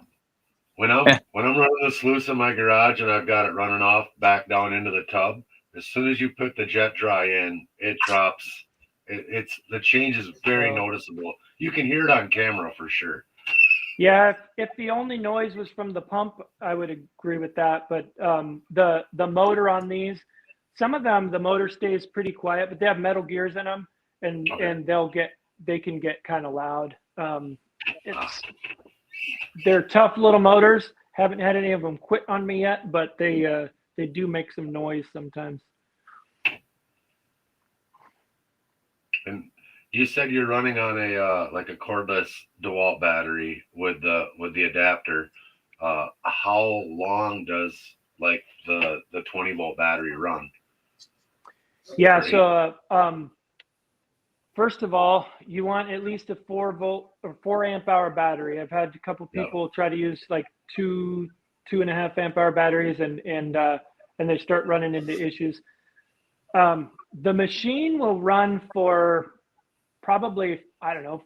When I'm running the sluice in my garage and I've got it running off back down into the tub, as soon as you put the jet dry in, it drops. It's the change is very noticeable. You can hear it on camera for sure. Yeah, if the only noise was from the pump, I would agree with that. But the motor on these, some of them the motor stays pretty quiet, but they have metal gears in them, and they can get kind of loud. They're tough little motors. Haven't had any of them quit on me yet, but they do make some noise sometimes. And you said you're running on a like a cordless DeWalt battery with the adapter. How long does like the 20-volt battery run? Yeah, so first of all, you want at least a 4-volt or 4 amp-hour battery. I've had a couple people try to use like 2.5 amp-hour batteries, and they start running into issues. The machine will run for probably, I don't know,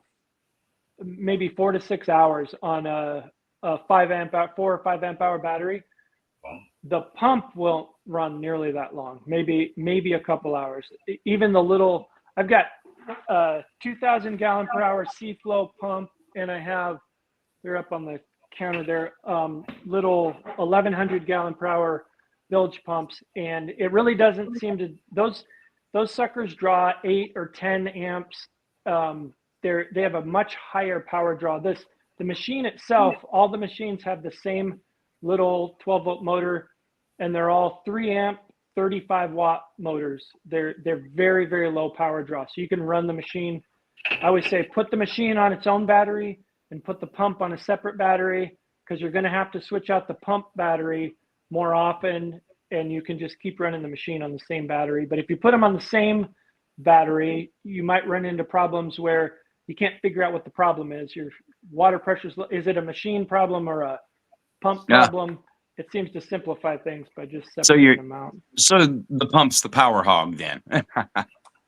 maybe 4 to 6 hours on a 4 or 5 amp-hour battery. Wow. The pump won't run nearly that long. Maybe a couple hours. Even the little, I've got 2,000 gallon per hour C-flow pump, and they're up on the counter there, little 1,100 gallon per hour bilge pumps, and it really doesn't seem to, those suckers draw 8 or 10 amps. They have a much higher power draw. The machine itself, all the machines have the same little 12-volt motor, and they're all 3 amp 35-watt motors. They're very, very low power draw, so you can run the machine. I always say put the machine on its own battery and put the pump on a separate battery, because you're going to have to switch out the pump battery more often, and you can just keep running the machine on the same battery. But if you put them on the same battery, you might run into problems where you can't figure out what the problem is. Your water pressure is it a machine problem or a pump problem? It seems to simplify things by just separating them out. So the pump's the power hog then.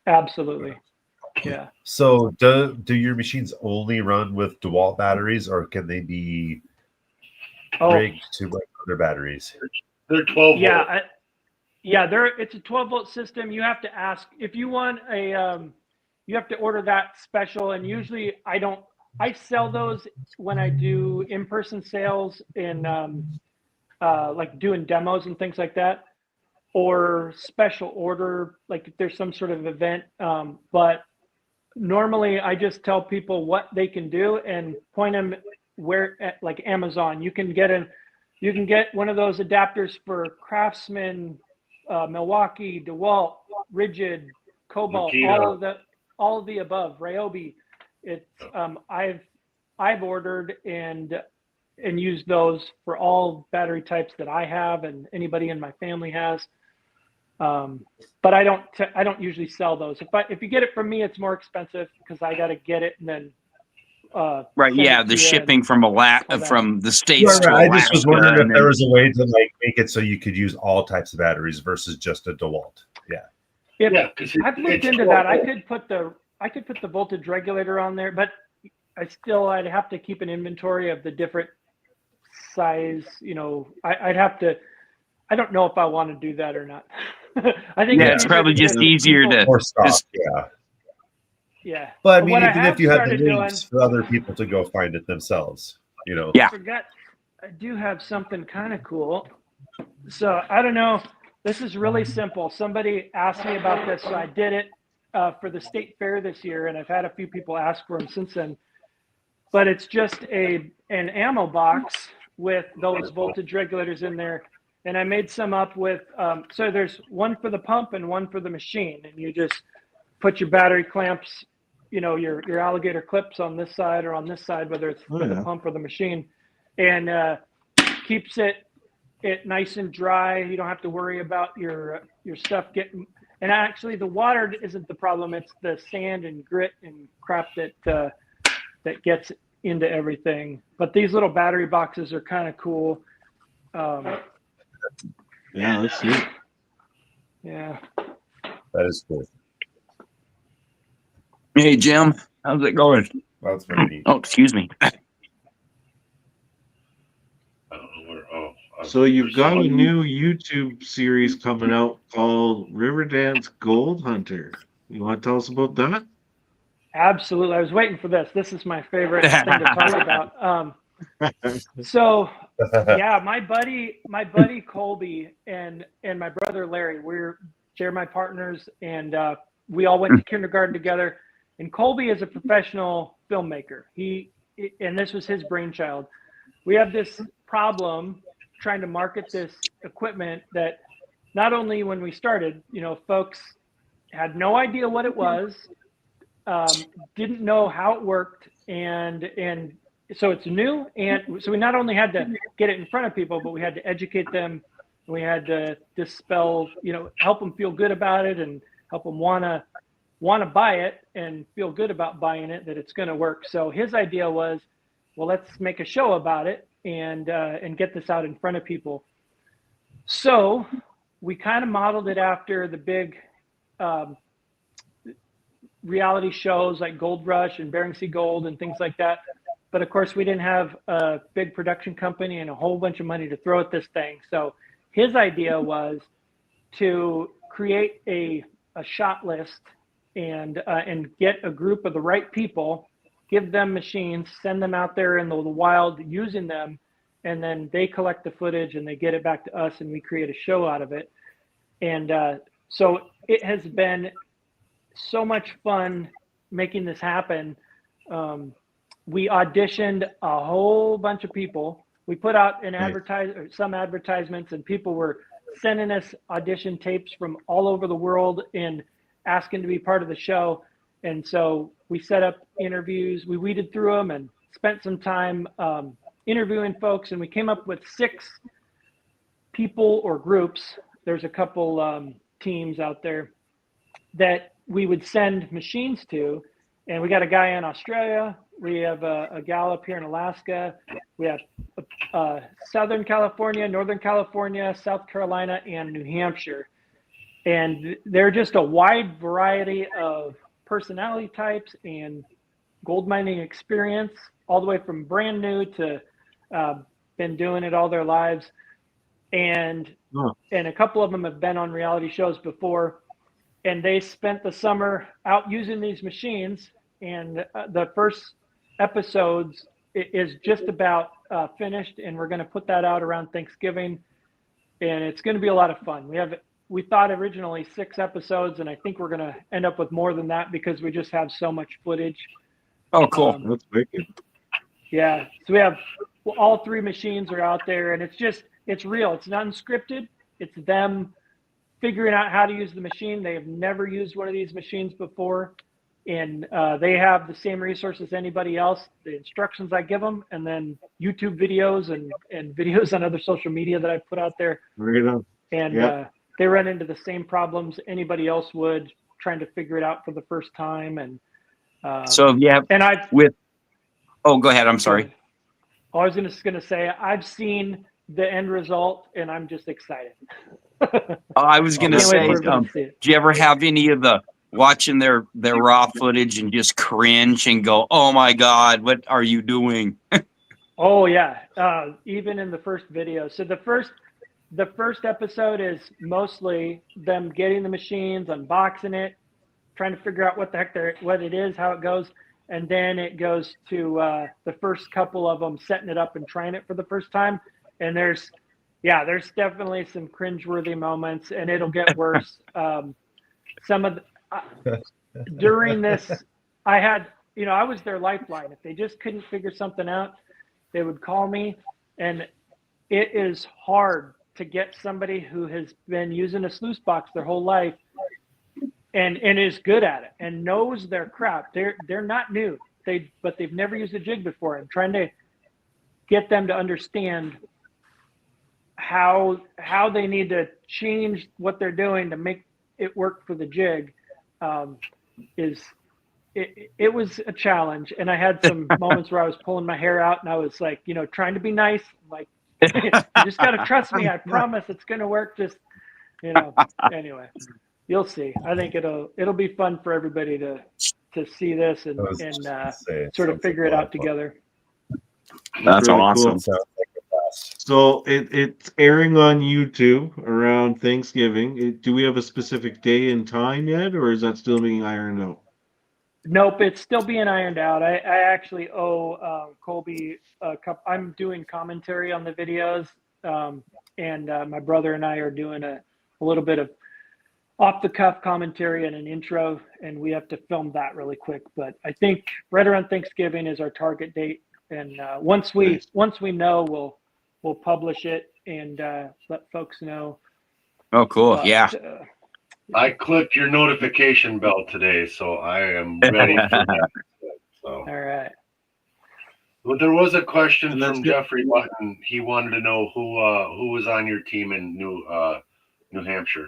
Absolutely. Yeah. So do your machines only run with DeWalt batteries, or can they be rigged to run other batteries? They're 12 volt. It's a 12-volt system. You have to ask if you want you have to order that special, and usually I sell those when I do in-person sales in like doing demos and things like that, or special order, like if there's some sort of event. But normally I just tell people what they can do and point them where, at like Amazon. You can get one of those adapters for Craftsman, Milwaukee, DeWalt, Rigid, Cobalt, Makita. all of the above, Ryobi. It's I've ordered and used those for all battery types that I have and anybody in my family has. But I don't usually sell those. If you get it from me, it's more expensive because I got to get it and then. Right. Yeah. The shipping from from the States to I Alaska. just was wondering if there was a way to like make it so you could use all types of batteries versus just a DeWalt. Yeah. I've looked into that. I could put the voltage regulator on there, but I'd have to keep an inventory of the different size. I'd have to. I don't know if I want to do that or not. I think it's probably just easier to stock. Yeah. But I mean, even if you have the links for other people to go find it themselves, Yeah. I do have something kind of cool. So I don't know. This is really simple. Somebody asked me about this, so I did it for the state fair this year, and I've had a few people ask for them since then. But it's just an ammo box with those voltage regulators in there. And I made some up with, so there's one for the pump and one for the machine. And you just put your battery clamps, your alligator clips on this side or on this side, whether it's for the pump or the machine, and keeps it nice and dry. You don't have to worry about your stuff getting, and actually the water isn't the problem. It's the sand and grit and crap that gets into everything. But these little battery boxes are kind of cool. Yeah, that's neat. Yeah. That is cool. Hey, Jim, how's it going? Well, that's very neat. Oh, excuse me. So you've got a new YouTube series coming out called RiverDance Gold Hunter. You want to tell us about that? Absolutely. I was waiting for this. This is my favorite thing to talk about. So yeah, my buddy Colby and my brother Larry, they're my partners, and we all went to kindergarten together. And Colby is a professional filmmaker. And this was his brainchild. We have this problem trying to market this equipment that not only when we started, folks had no idea what it was, didn't know how it worked, and so it's new, and so we not only had to get it in front of people, but we had to educate them. We had to dispel, help them feel good about it, and help them want to buy it and feel good about buying it, that it's going to work. So his idea was, well, let's make a show about it and get this out in front of people. So we kind of modeled it after the big reality shows like Gold Rush and Bering Sea Gold and things like that. But of course, we didn't have a big production company and a whole bunch of money to throw at this thing. So his idea was to create a shot list and get a group of the right people, give them machines, send them out there in the wild using them, and then they collect the footage and they get it back to us and we create a show out of it. And so it has been so much fun making this happen. We auditioned a whole bunch of people. We put out some advertisements, and people were sending us audition tapes from all over the world and asking to be part of the show. And so we set up interviews. We weeded through them and spent some time interviewing folks, and we came up with 6 people or groups. There's a couple teams out there that we would send machines to, and we got a guy in Australia. We have a gal up here in Alaska. We have Southern California, Northern California, South Carolina, and New Hampshire. And they're just a wide variety of personality types and gold mining experience, all the way from brand new to been doing it all their lives. And a couple of them have been on reality shows before. And they spent the summer out using these machines. And the first episodes is just about finished, and we're going to put that out around Thanksgiving. And it's going to be a lot of fun. We thought originally 6 episodes, and I think we're going to end up with more than that because we just have so much footage. Oh, cool. That's wicked. Yeah. So we have all 3 machines are out there, and it's real. It's not unscripted. It's them figuring out how to use the machine. They have never used one of these machines before, and they have the same resources as anybody else. The instructions I give them, and then YouTube videos and videos on other social media that I put out there. Right. And they run into the same problems anybody else would, trying to figure it out for the first time. And so yeah, and go ahead. I'm sorry. I was just going to say, I've seen the end result, and I'm just excited. I was going to say, do you ever have any of the watching their raw footage and just cringe and go, "Oh my God, what are you doing?" Oh yeah, even in the first video. So the first episode is mostly them getting the machines, unboxing it, trying to figure out what it is, how it goes, and then it goes to the first couple of them setting it up and trying it for the first time. And there's definitely some cringeworthy moments, and it'll get worse. During this, I was their lifeline. If they just couldn't figure something out, they would call me, and it is hard to get somebody who has been using a sluice box their whole life and is good at it and knows their crap. They're not new, but they've never used a jig before. I'm trying to get them to understand how they need to change what they're doing to make it work for the jig. It was a challenge, and I had some moments where I was pulling my hair out, and I was like, trying to be nice, like, you just got to trust me. I promise it's going to work. Just, anyway, you'll see. I think it'll be fun for everybody to see this and sort of figure it out together. That's really awesome. Cool. Yes. So it's airing on YouTube around Thanksgiving. Do we have a specific day and time yet, or is that still being ironed out? Nope, it's still being ironed out. I actually owe Colby a couple. I'm doing commentary on the videos, and my brother and I are doing a little bit of off the cuff commentary and an intro, and we have to film that really quick. But I think right around Thanksgiving is our target date, and once we know, we'll publish it and let folks know. Oh, cool. But, Yeah. I clicked your notification bell today, so I am ready for that. So, all right. well, there was a question And that's from good. Jeffrey Button. He wanted to know who was on your team in New Hampshire.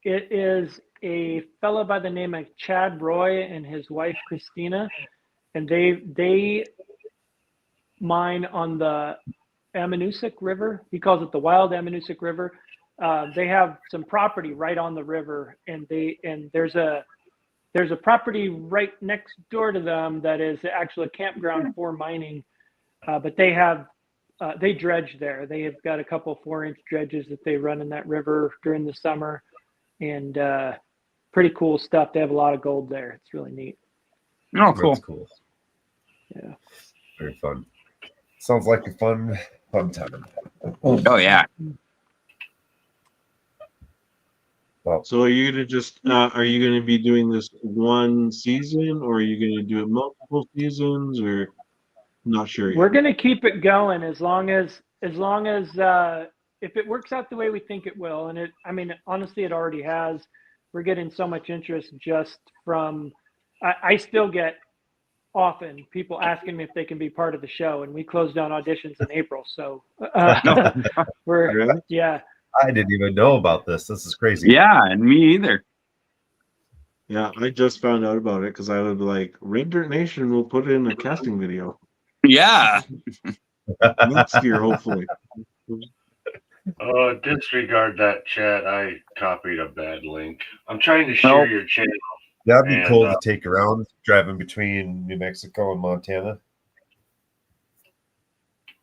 It is a fellow by the name of Chad Roy and his wife Christina, and they mine on the Ammonoosuc River. He calls it the Wild Ammonoosuc River. They have some property right on the river, and there's a property right next door to them that is actually a campground for mining. But they dredge there. They have got a couple 4-inch dredges that they run in that river during the summer, and pretty cool stuff. They have a lot of gold there. It's really neat. Oh, cool. That's cool. Yeah. Very fun. Sounds like a fun time. Oh, yeah. Well, So are you gonna be doing this one season, or are you gonna do it multiple seasons, or not sure yet? We're gonna keep it going as long as if it works out the way we think it will, and honestly, it already has. We're getting so much interest just from. I still get often people asking me if they can be part of the show, and we closed down auditions in April, so we're Really? yeah. I didn't even know about this. This is crazy. Yeah, and me either. Yeah, I just found out about it because I was like, Red Dirt Nation will put in a casting video Yeah. next year, hopefully. Disregard that chat. I copied a bad link. I'm trying to share your channel. That'd be And, cool to take around driving between New Mexico and Montana.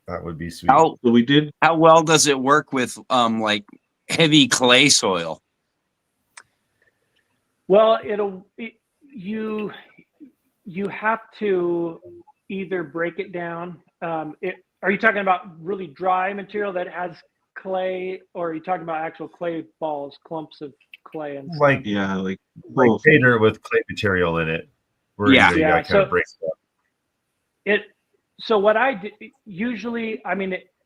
That would be sweet. How So we did. how well does it work with like heavy clay soil? Well, you have to either break it down. Are you talking about really dry material that has clay, or are you talking about actual clay balls, clumps of clay and stuff? Like Both. Vader with clay material in it. Where Yeah. you gotta kind of break it up. So what I do usually,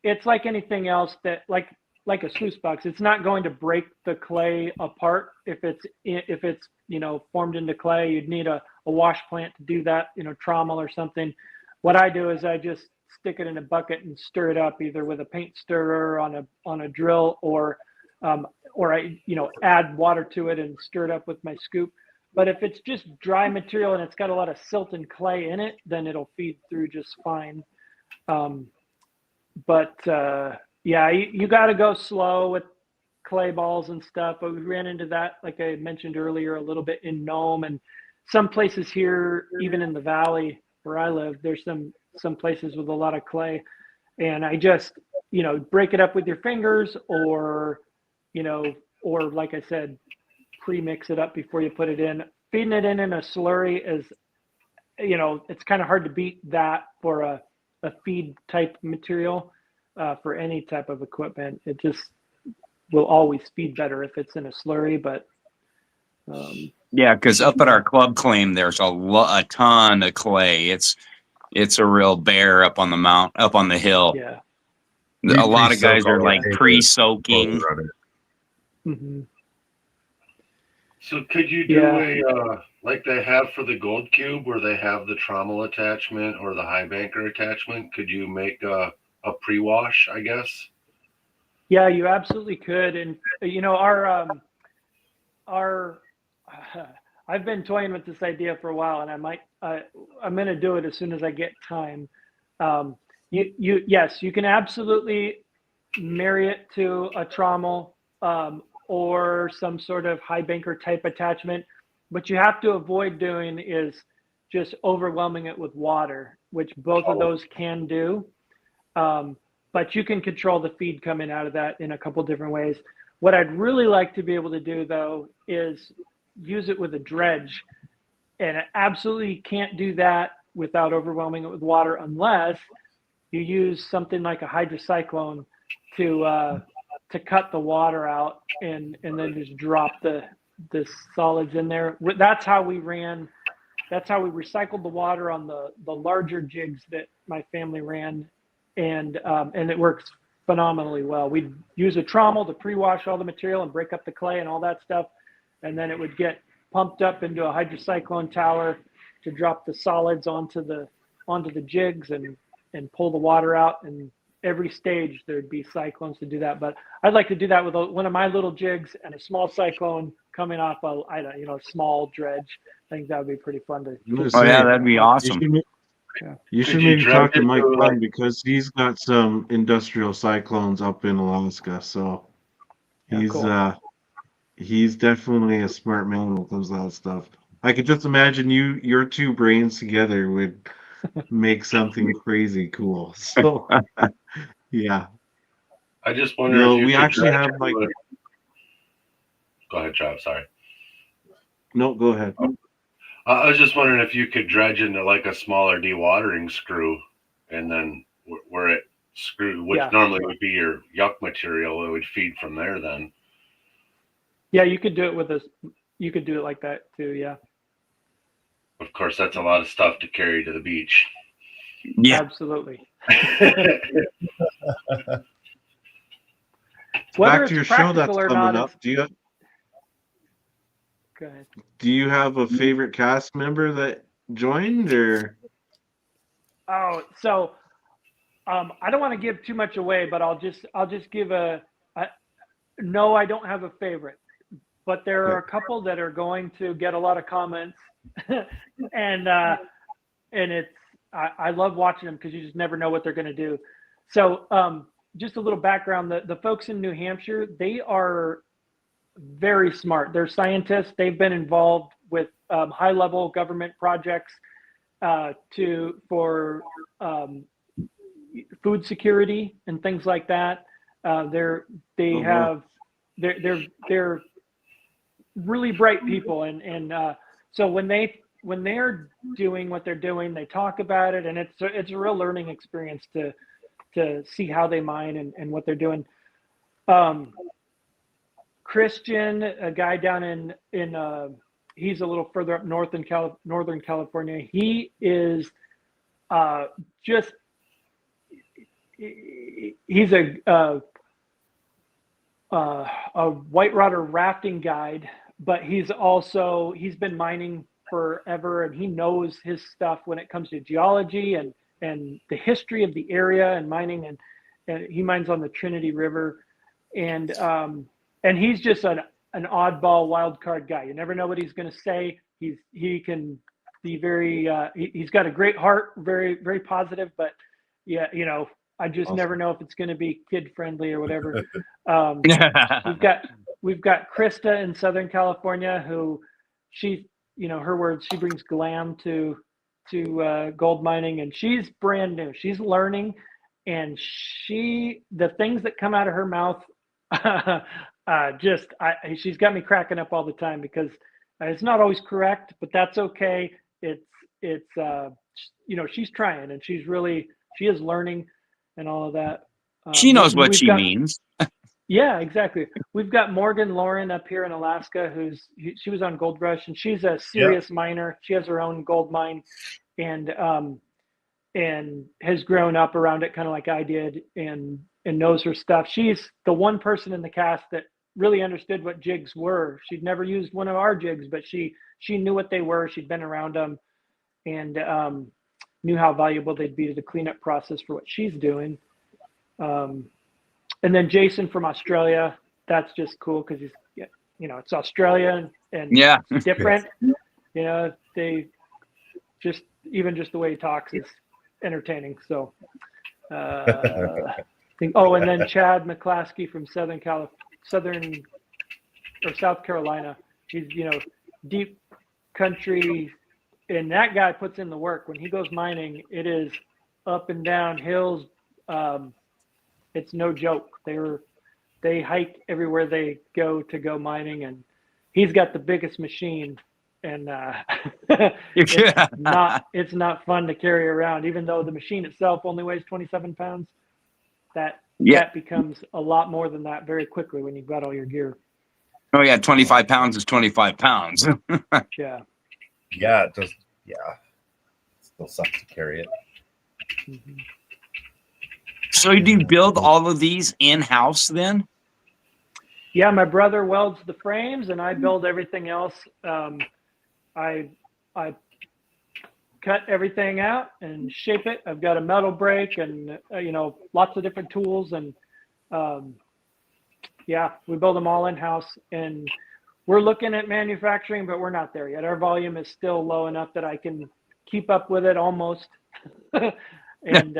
it's like anything else that like a sluice box. It's not going to break the clay apart if it's formed into clay. You'd need a wash plant to do that, trommel or something. What I do is I just stick it in a bucket and stir it up either with a paint stirrer on a drill, or I add water to it and stir it up with my scoop. But if it's just dry material and it's got a lot of silt and clay in it, then it'll feed through just fine. Yeah, you got to go slow with clay balls and stuff. But we ran into that, like I mentioned earlier, a little bit in Nome, and some places here, even in the valley where I live, there's some places with a lot of clay. And I just, break it up with your fingers, or like I said, pre-mix it up before you put it in. Feeding it in a slurry is, it's kind of hard to beat that for a feed type material for any type of equipment. It just will always feed better if it's in a slurry. But yeah, because up at our club claim, there's a ton of clay. It's a real bear up on the hill. Yeah, A lot of guys are like pre-soaking. mm-hmm. So could you do a like they have for the Gold Cube, where they have the trommel attachment or the high banker attachment? Could you make a pre-wash, I guess? Yeah, you absolutely could. And our I've been toying with this idea for a while, and I'm going to do it as soon as I get time. Yes, you can absolutely marry it to a trommel or some sort of high banker type attachment. What you have to avoid doing is just overwhelming it with water, which both of those can do. But you can control the feed coming out of that in a couple different ways. What I'd really like to be able to do, though, is use it with a dredge. And I absolutely can't do that without overwhelming it with water unless you use something like a hydrocyclone to cut the water out and then just drop the solids in there. That's how we recycled the water on the larger jigs that my family ran, and it works phenomenally well. We'd use a trommel to pre-wash all the material and break up the clay and all that stuff, and then it would get pumped up into a hydrocyclone tower to drop the solids onto the jigs and pull the water out. And every stage there'd be cyclones to do that. But I'd like to do that with one of my little jigs and a small cyclone coming off a small dredge. I think that would be pretty fun to. Oh yeah, that'd be awesome. You should maybe talk to Mike Klein because he's got some industrial cyclones up in Alaska. So he's definitely a smart man when it comes to that stuff. I could just imagine your two brains together would make something crazy cool. So yeah. I just wonder if we actually have like. Go ahead, Trav. Sorry. No, go ahead. I was just wondering if you could dredge into like a smaller dewatering screw, and then where it screwed, which normally would be your yuck material, it would feed from there. Then. Yeah, you could do it with you could do it like that too. Yeah. Of course, that's a lot of stuff to carry to the beach. Yeah, absolutely. Back to your show that's coming up. Go ahead. Do you have a favorite cast member that joined, or? Oh, so I don't want to give too much away, but I'll just give no, I don't have a favorite, but there are a couple that are going to get a lot of comments, and it's I love watching them because you just never know what they're going to do. So just a little background: the folks in New Hampshire, they are very smart. They're scientists. They've been involved with high-level government projects for food security and things like that. They're really bright people, and so when they're doing what they're doing, they talk about it, and it's a real learning experience to see how they mine and what they're doing. Christian, a guy down in he's a little further up north in Northern California. He is he's a whitewater rafting guide, but he's been mining forever, and he knows his stuff when it comes to geology and the history of the area and mining, and he mines on the Trinity River, and he's just an oddball wild card guy. You never know what he's going to say. He can be very he's got a great heart, very very positive, but yeah, I just never know if it's going to be kid friendly or whatever. We've got Krista in Southern California, who her words, she brings glam to gold mining, and she's brand new. She's learning, and the things that come out of her mouth she's got me cracking up all the time because it's not always correct, but that's okay. It's she's trying, and she is learning and all of that. She knows what she means. Yeah, exactly. We've got Morgan Lauren up here in Alaska, she was on Gold Rush, and she's a serious miner. She has her own gold mine, and has grown up around it kind of like I did, and knows her stuff. She's the one person in the cast that really understood what jigs were. She'd never used one of our jigs, but she knew what they were. She'd been around them, and knew how valuable they'd be to the cleanup process for what she's doing. And then Jason from Australia, that's just cool because he's, it's Australia and it's different. They just the way he talks is entertaining. So, and then Chad McClaskey from South Carolina. He's deep country, and that guy puts in the work. When he goes mining, it is up and down hills, it's no joke. They hike everywhere they go mining, and he's got the biggest machine, and it's not fun to carry around. Even though the machine itself only weighs 27 pounds, that becomes a lot more than that very quickly when you've got all your gear. Oh yeah, 25 pounds is 25 pounds. Yeah. Yeah, it does. Yeah, it still sucks to carry it. Mm-hmm. So do you build all of these in-house then? Yeah, my brother welds the frames, and I build everything else. I cut everything out and shape it. I've got a metal brake and lots of different tools, and yeah, we build them all in-house. And we're looking at manufacturing, but we're not there yet. Our volume is still low enough that I can keep up with it almost, and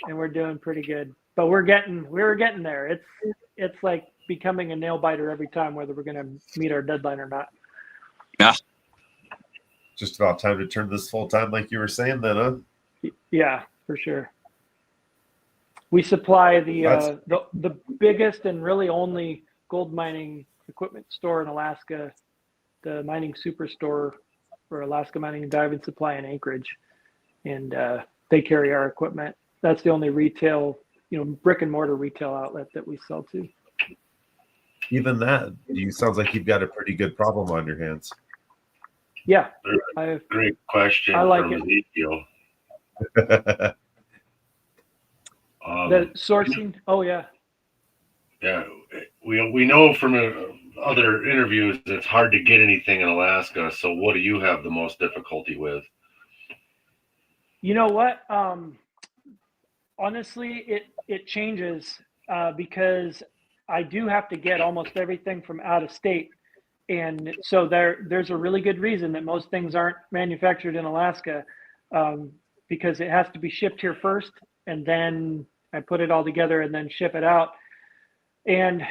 we're doing pretty good. But we're getting there. It's like becoming a nail biter every time, whether we're going to meet our deadline or not. Yeah. Just about time to turn this full time, like you were saying, then, huh? Yeah, for sure. We supply the biggest and really only gold mining equipment store in Alaska, the Mining Superstore for Alaska Mining and Diving Supply in Anchorage, and they carry our equipment. That's the only retail, brick and mortar retail outlet that we sell to. Even that, sounds like you've got a pretty good problem on your hands. Yeah, great question. I like from it. Ezekiel. The sourcing. Oh yeah. Yeah, we know from other interviews that it's hard to get anything in Alaska. So what do you have the most difficulty with? You know what? Honestly, it changes because I do have to get almost everything from out of state. And so there's a really good reason that most things aren't manufactured in Alaska, because it has to be shipped here first, and then I put it all together and then ship it out. And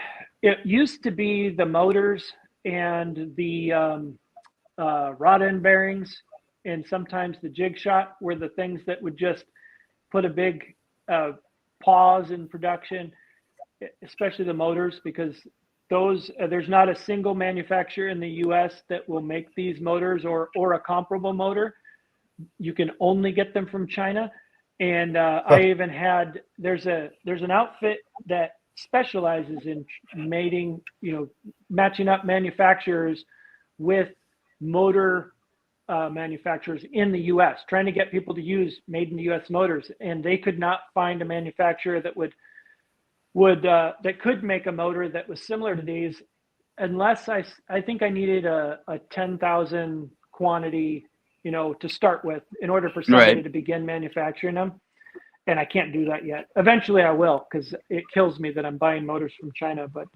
it used to be the motors and the rod end bearings, and sometimes the jig shot were the things that would just put a big pause in production, especially the motors, because there's not a single manufacturer in the U.S. that will make these motors or a comparable motor. You can only get them from China. And I even had there's an outfit that specializes in mating, matching up manufacturers with motor manufacturers in the U.S., trying to get people to use made in the U.S. motors, and they could not find a manufacturer that that could make a motor that was similar to these, unless I think I needed a 10,000 quantity, to start with, in order for somebody to begin manufacturing them. And I can't do that yet. Eventually I will, because it kills me that I'm buying motors from China. But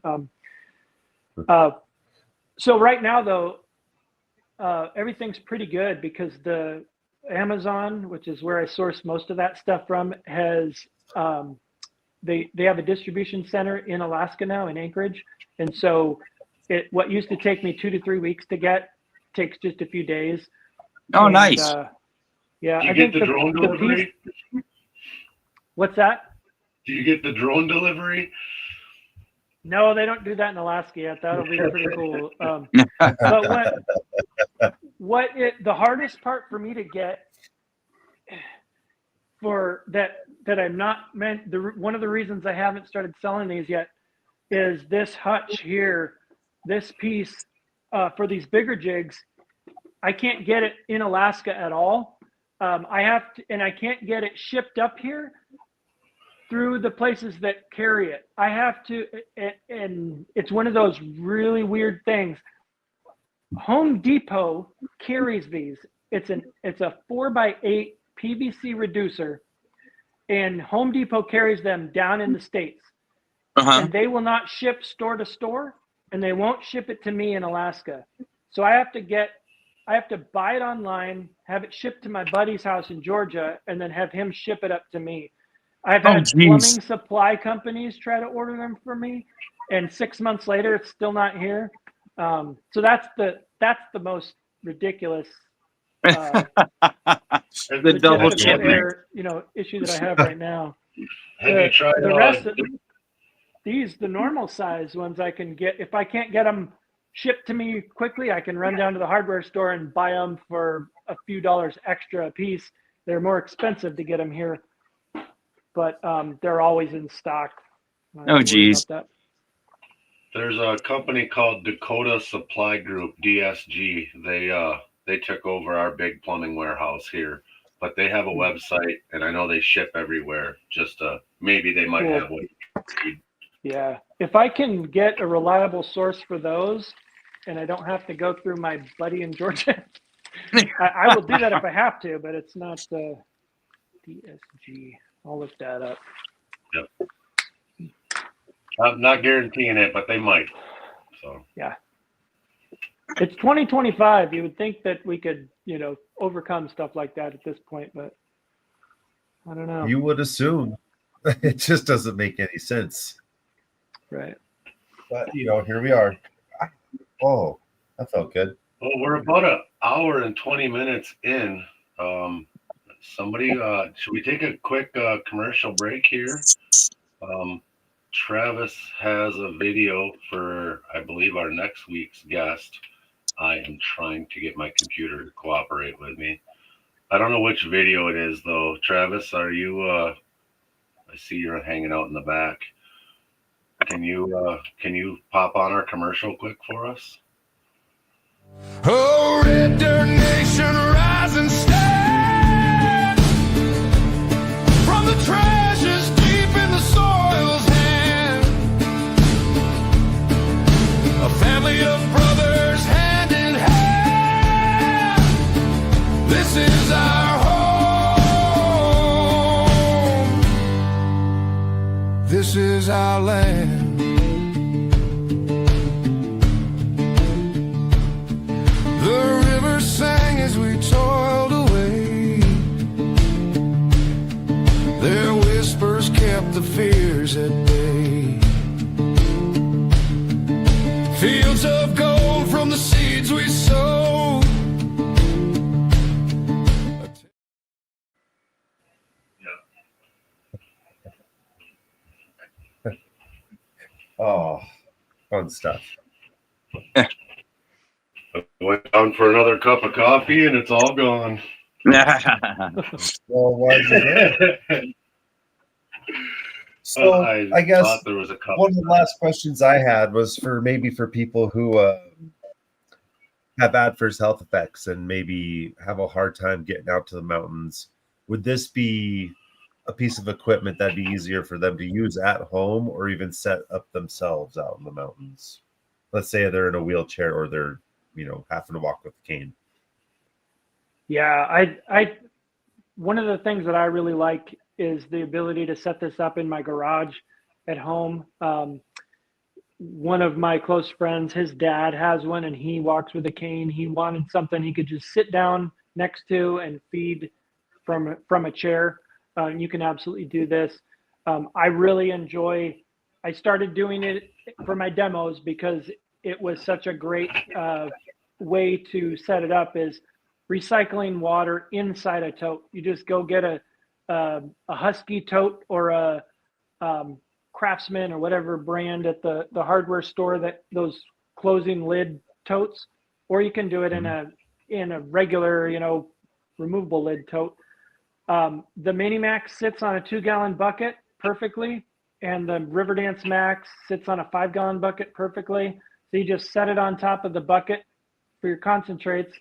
so right now though, everything's pretty good, because the Amazon, which is where I source most of that stuff from, has they have a distribution center in Alaska now, in Anchorage. And so what used to take me 2 to 3 weeks to get takes just a few days. Oh, and, nice. Yeah. Do you get the drone delivery? What's that? Do you get the drone delivery? No, they don't do that in Alaska yet. That'll be pretty cool. But the hardest part for me to get for that I'm not meant, one of the reasons I haven't started selling these yet is this hutch here, this piece for these bigger jigs. I can't get it in Alaska at all. I have to, and I can't get it shipped up here through the places that carry it. I have to, and it's one of those really weird things. Home Depot carries these. It's a 4x8 PVC reducer, and Home Depot carries them down in the States. And they will not ship store to store, and they won't ship it to me in Alaska. So I have to buy it online, have it shipped to my buddy's house in Georgia, and then have him ship it up to me. I've had plumbing supply companies try to order them for me, and 6 months later, it's still not here. So that's the most ridiculous the double shipment, issue that I have right now. Have you tried the rest of these, the normal size ones I can get, if I can't get them shipped to me quickly, I can run down to the hardware store and buy them for a few dollars extra a piece. They're more expensive to get them here, but they're always in stock. Oh, geez. There's a company called Dakota Supply Group, DSG. They took over our big plumbing warehouse here, but they have a website, and I know they ship everywhere. Just maybe they might have what you need. Yeah, if I can get a reliable source for those, and I don't have to go through my buddy in Georgia, I will do that if I have to. But it's not the DSG. I'll look that up. Yep. I'm not guaranteeing it, but they might. So yeah, it's 2025. You would think that we could, overcome stuff like that at this point, but I don't know. You would assume. It just doesn't make any sense. Right. But here we are. Oh, that felt good. Well, we're about an hour and 20 minutes in. Somebody, should we take a quick commercial break here? Travis has a video for, I believe, our next week's guest. I am trying to get my computer to cooperate with me. I don't know which video it is, though. Travis, are you? I see you're hanging out in the back. Can you pop on our commercial quick for us? Oh, Red Dirt Nation, rise and stand from the treasures deep in the soil's hand. A family of brothers, hand in hand. This is our home. This is our land. The river sang as we toiled away. Their whispers kept the fears at bay. Fields of gold from the seeds we sowed. Oh, fun stuff. I went down for another cup of coffee and it's all gone. Well, why is it? So I guess there was a couple. One of the last questions I had was for people who have adverse health effects and maybe have a hard time getting out to the mountains. Would this be a piece of equipment that'd be easier for them to use at home or even set up themselves out in the mountains? Let's say they're in a wheelchair or they're, having to walk with a cane. Yeah, I one of the things that I really like is the ability to set this up in my garage at home. One of my close friends, his dad has one and he walks with a cane. He wanted something he could just sit down next to and feed from a chair. You can absolutely do this. I really I started doing it for my demos because it was such a great way to set it up, is recycling water inside a tote. You just go get a Husky tote or a Craftsman or whatever brand at the hardware store, that those closing lid totes, or you can do it in a regular, removable lid tote. The Mini Max sits on a 2-gallon bucket perfectly, and the RiverDance Max sits on a 5-gallon bucket perfectly. So you just set it on top of the bucket for your concentrates,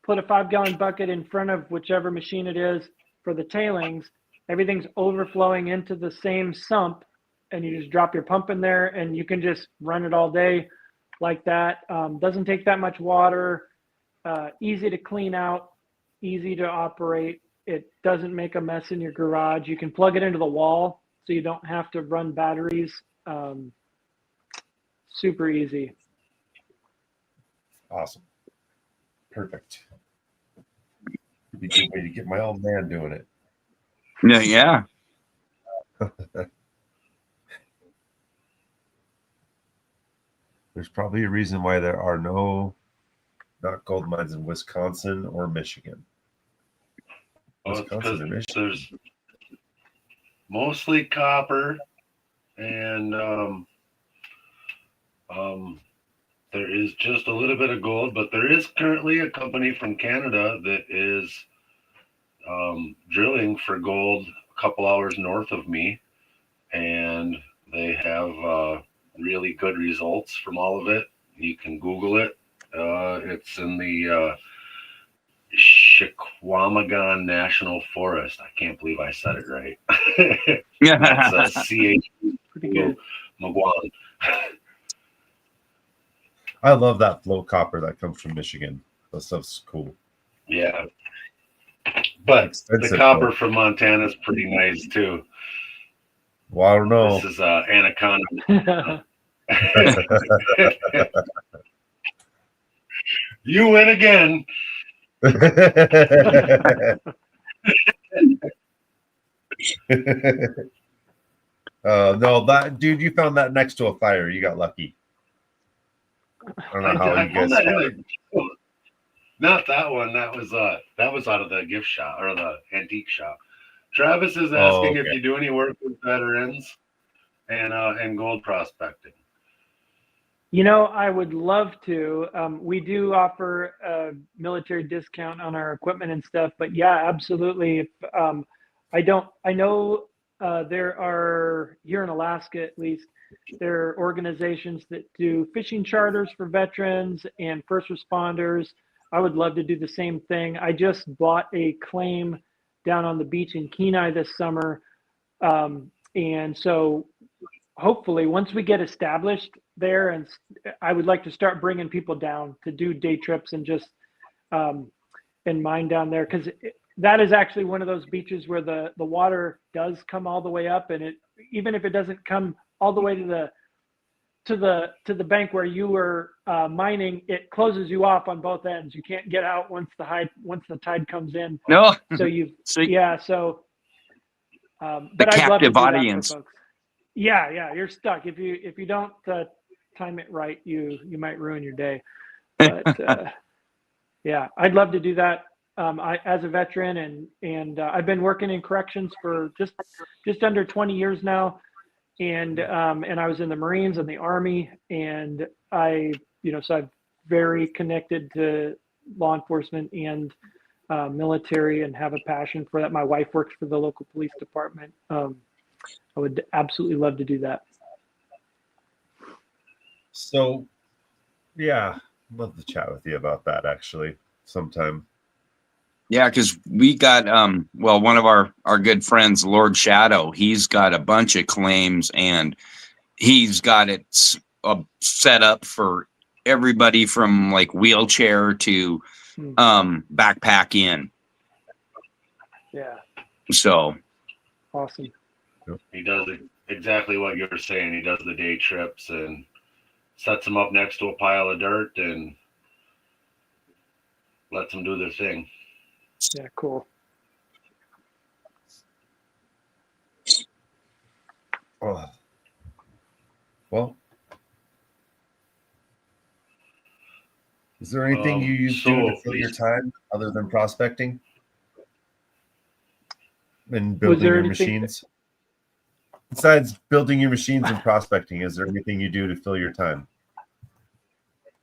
put a 5-gallon bucket in front of whichever machine it is for the tailings. Everything's overflowing into the same sump, and you just drop your pump in there and you can just run it all day like that. Doesn't take that much water, easy to clean out, easy to operate. It doesn't make a mess in your garage. You can plug it into the wall so you don't have to run batteries. Super easy. Awesome. Perfect. It'd be a good way to get my old man doing it. Yeah. There's probably a reason why there are not gold mines in Wisconsin or Michigan. Well, it's because mostly copper, and there is just a little bit of gold, but there is currently a company from Canada that is drilling for gold a couple hours north of me, and they have really good results from all of it. You can Google it. It's in the Chiquamagon National Forest. I can't believe I said it right. That's CH Pretty good. Magwan. I love that flow copper that comes from Michigan. That stuff's cool. Yeah. But Expensive, the copper though. from Montana is pretty nice too. Well, I don't know. This is Anaconda. You win again. No, that dude, you found that next to a fire. You got lucky. I don't know how you guys. Not that one. That was out of the gift shop or the antique shop. Travis is asking if you do any work with veterans and gold prospecting. You know, I would love to. We do offer a military discount on our equipment and stuff, but yeah, absolutely. If, I know there are, here in Alaska at least, there are organizations that do fishing charters for veterans and first responders. I would love to do the same thing. I just bought a claim down on the beach in Kenai this summer. And so hopefully once we get established there, and I would like to start bringing people down to do day trips and just and mine down there, because that is actually one of those beaches where the water does come all the way up, and it, even if it doesn't come all the way to the bank where you were mining, it closes you off on both ends. You can't get out once the tide comes in. No. So you've So yeah. So the but I'd love to captive do that for audience. folks. Yeah, you're stuck if you don't time it right. You might ruin your day. But yeah, I'd love to do that. I, as a veteran, and I've been working in corrections for just under 20 years now, and I was in the Marines and the Army, and so I'm very connected to law enforcement and military, and have a passion for that. My wife works for the local police department. I would absolutely love to do that. So, yeah, love to chat with you about that actually sometime. Yeah, because we got one of our good friends, Lord Shadow, he's got a bunch of claims, and he's got it set up for everybody from like wheelchair to backpack in. Yeah. So awesome. He does exactly what you're saying. He does the day trips and sets them up next to a pile of dirt and lets them do their thing. Yeah, cool. Oh. Well, is there anything you use to fill your time other than prospecting and building your machines? Besides building your machines and prospecting, is there anything you do to fill your time?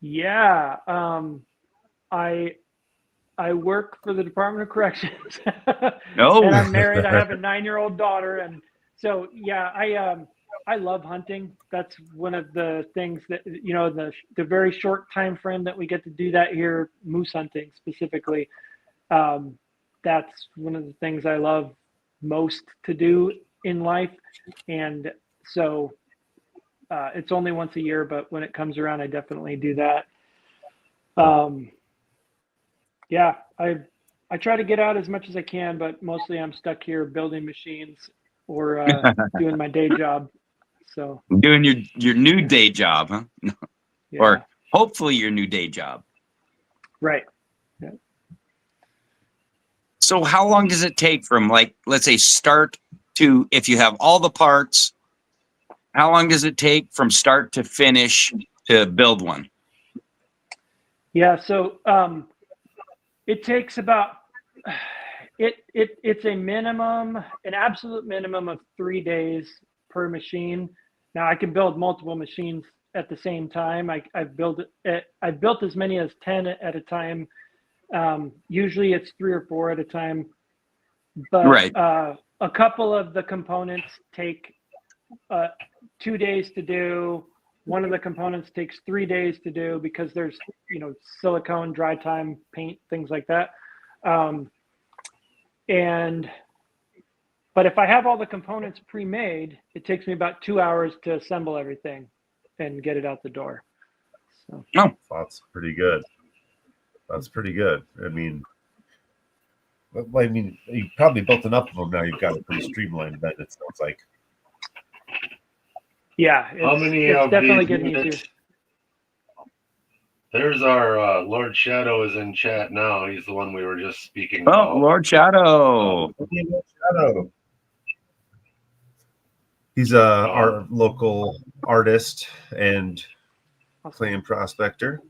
Yeah, I work for the Department of Corrections. No. And I'm married. I have a 9-year-old daughter, and so yeah, I love hunting. That's one of the things that, you know, the very short time frame that we get to do that here, moose hunting specifically. That's one of the things I love most to do in life, and so it's only once a year, but when it comes around, I definitely do that. Yeah, I try to get out as much as I can, but mostly I'm stuck here building machines or doing my day job. So doing your new day job, huh? Yeah. Or hopefully your new day job. Right. Yeah. So how long does it take from, like, let's say start to, if you have all the parts, how long does it take from start to finish to build one? Yeah, so it takes about, It's a minimum, an absolute minimum of 3 days per machine. Now I can build multiple machines at the same time. I've built as many as 10 at a time. Usually it's 3 or 4 at a time, but Right. A couple of the components take 2 days to do. One of the components takes 3 days to do because there's, silicone, dry time, paint, things like that. But if I have all the components pre-made, it takes me about 2 hours to assemble everything and get it out the door. So. Oh, that's pretty good. That's pretty good. I mean, you probably built enough of them now. You've got it pretty streamlined. Then it sounds like. Yeah, it's definitely getting easier. There's our Lord Shadow is in chat now. He's the one we were just speaking about. Oh, Lord Shadow. Shadow. He's our local artist and claim prospector.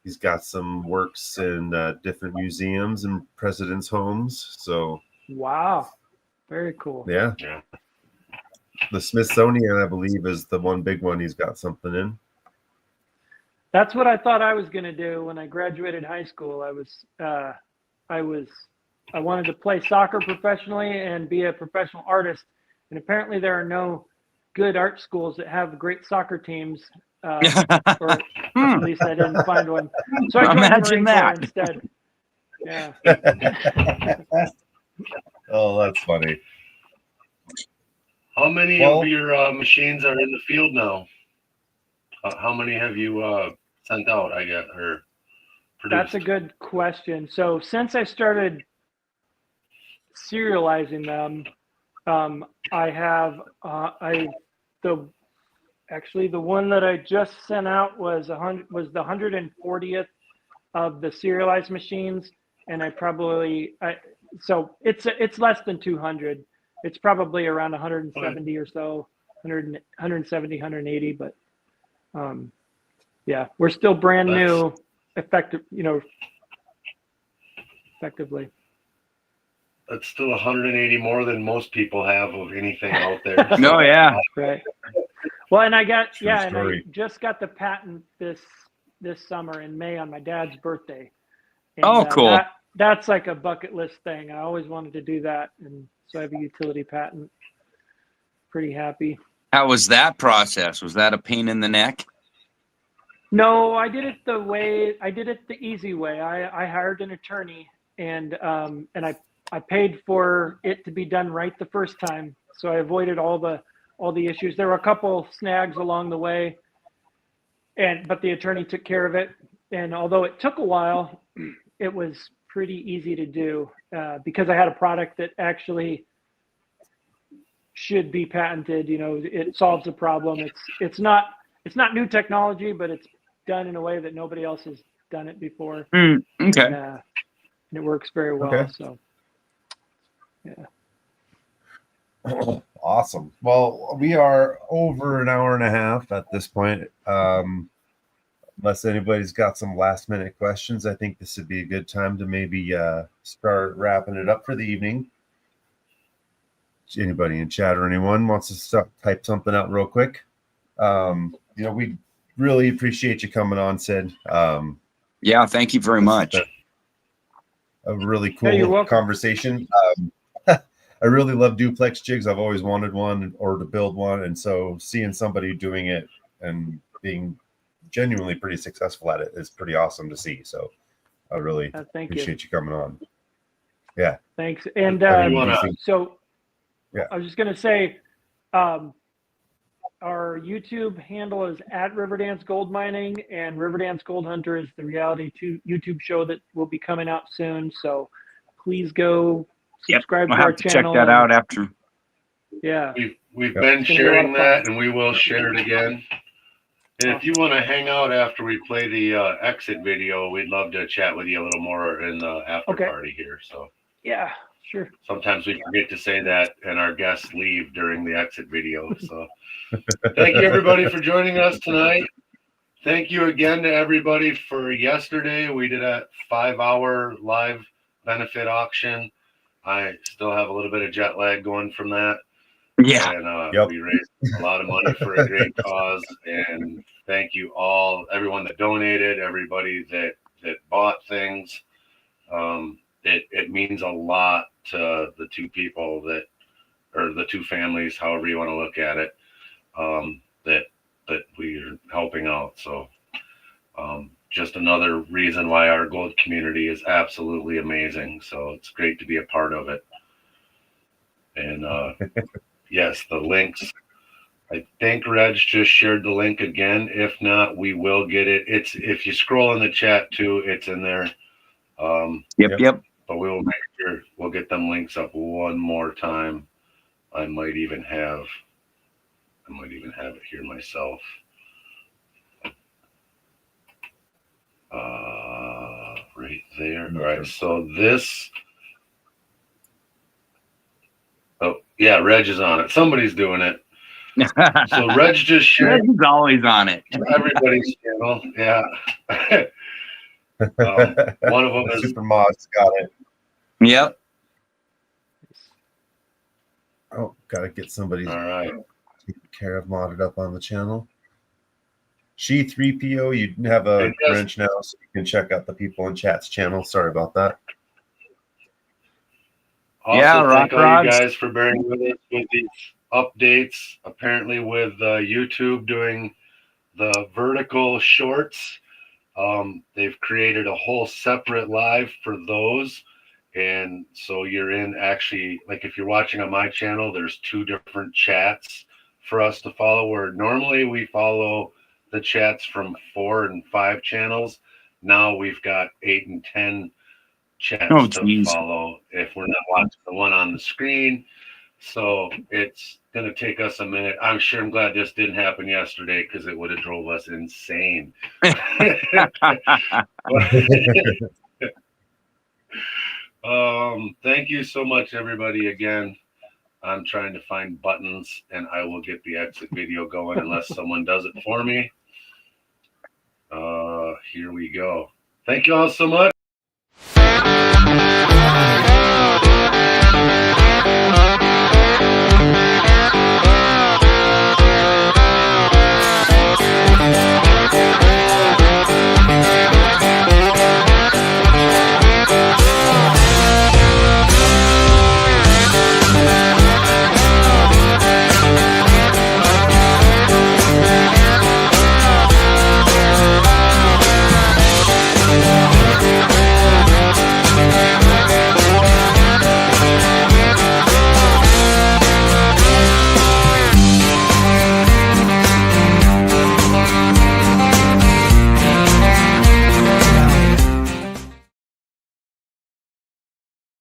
He's got some works in different museums and presidents' homes. So wow, very cool. Yeah. The Smithsonian, I believe, is the one big one he's got something in. That's what I thought I was going to do when I graduated high school. I wanted to play soccer professionally and be a professional artist. And apparently there are no good art schools that have great soccer teams. Or at least I didn't find one. So I joined Imagine the Marine that. Corps instead. Yeah. Oh, that's funny. How many of your machines are in the field now? How many have you sent out, I guess, or produced? That's a good question. So since I started serializing them, I have the one that I just sent out was the 140th of the serialized machines, and so it's less than 200. It's probably around 170 or so, 170, 180, but yeah, we're still brand new, effectively. That's still 180 more than most people have of anything out there. So. No, yeah. Right. Well, and I just got the patent this summer in May on my dad's birthday. And, cool. That's like a bucket list thing. I always wanted to do that, and so I have a utility patent. Pretty happy. How was that process? Was that a pain in the neck? No, I did it the easy way. I hired an attorney, and I paid for it to be done right the first time. So I avoided all the issues. There were a couple snags along the way, but the attorney took care of it. And although it took a while, it was pretty easy to do because I had a product that actually should be patented. It solves a problem. It's not new technology, but it's done in a way that nobody else has done it before. Okay. And it works very well. Okay. So, yeah. Awesome. Well, we are over an hour and a half at this point. Unless anybody's got some last minute questions, I think this would be a good time to maybe start wrapping it up for the evening. Anybody in chat or anyone wants to type something out real quick? We really appreciate you coming on, Sid. Yeah, thank you very much. A really cool conversation. I really love duplex jigs. I've always wanted one or to build one. And so seeing somebody doing it and being genuinely pretty successful at it is pretty awesome to see. So I really appreciate you coming on. Yeah. Thanks. And so yeah, I was just going to say, our YouTube handle is at RiverDance Gold Mining, and RiverDance Gold Hunter is the reality YouTube show that will be coming out soon. So please go subscribe to our channel. Check that out after. Yeah. We've been sharing that, and we will share it again. And if you want to hang out after we play the exit video, we'd love to chat with you a little more in the after party here. So yeah, sure. Sometimes we forget to say that, and our guests leave during the exit video. So thank you, everybody, for joining us tonight. Thank you again to everybody for yesterday. We did a 5-hour live benefit auction. I still have a little bit of jet lag going from that. Yeah. And we raised a lot of money for a great cause. And thank you all, everyone that donated, everybody that bought things. It means a lot to the two people that, or the two families, however you want to look at it, that we're helping out. So just another reason why our gold community is absolutely amazing. So it's great to be a part of it. And yes, the links. I think Reg just shared the link again. If not, we will get it. It's, if you scroll in the chat too, it's in there. Yep. But we will make sure we'll get them links up one more time. I might even have it here myself. Right there. All right. So this. Oh yeah, Reg is on it. Somebody's doing it. So Reg just shared. Reg's always on it. Everybody's channel. Yeah. One of them is Super Mod's got it. Yep. Oh, gotta get somebody all right. taken care of, modded up on the channel. She 3PO, you have a wrench now, so you can check out the people in chat's channel. Sorry about that. Also, Yeah, thank all Rods. you guys for bearing with us with these updates. Apparently, with YouTube doing the vertical shorts, they've created a whole separate live for those. And so you're in, actually, like if you're watching on my channel, there's 2 different chats for us to follow, where normally we follow the chats from 4 and 5 channels. Now we've got 8 and 10 chats to follow if we're not watching the one on the screen. So it's going to take us a minute. I'm sure, I'm glad this didn't happen yesterday, because it would have drove us insane. Thank you so much, everybody. Again, I'm trying to find buttons, and I will get the exit video going unless someone does it for me. Here we go. Thank you all so much.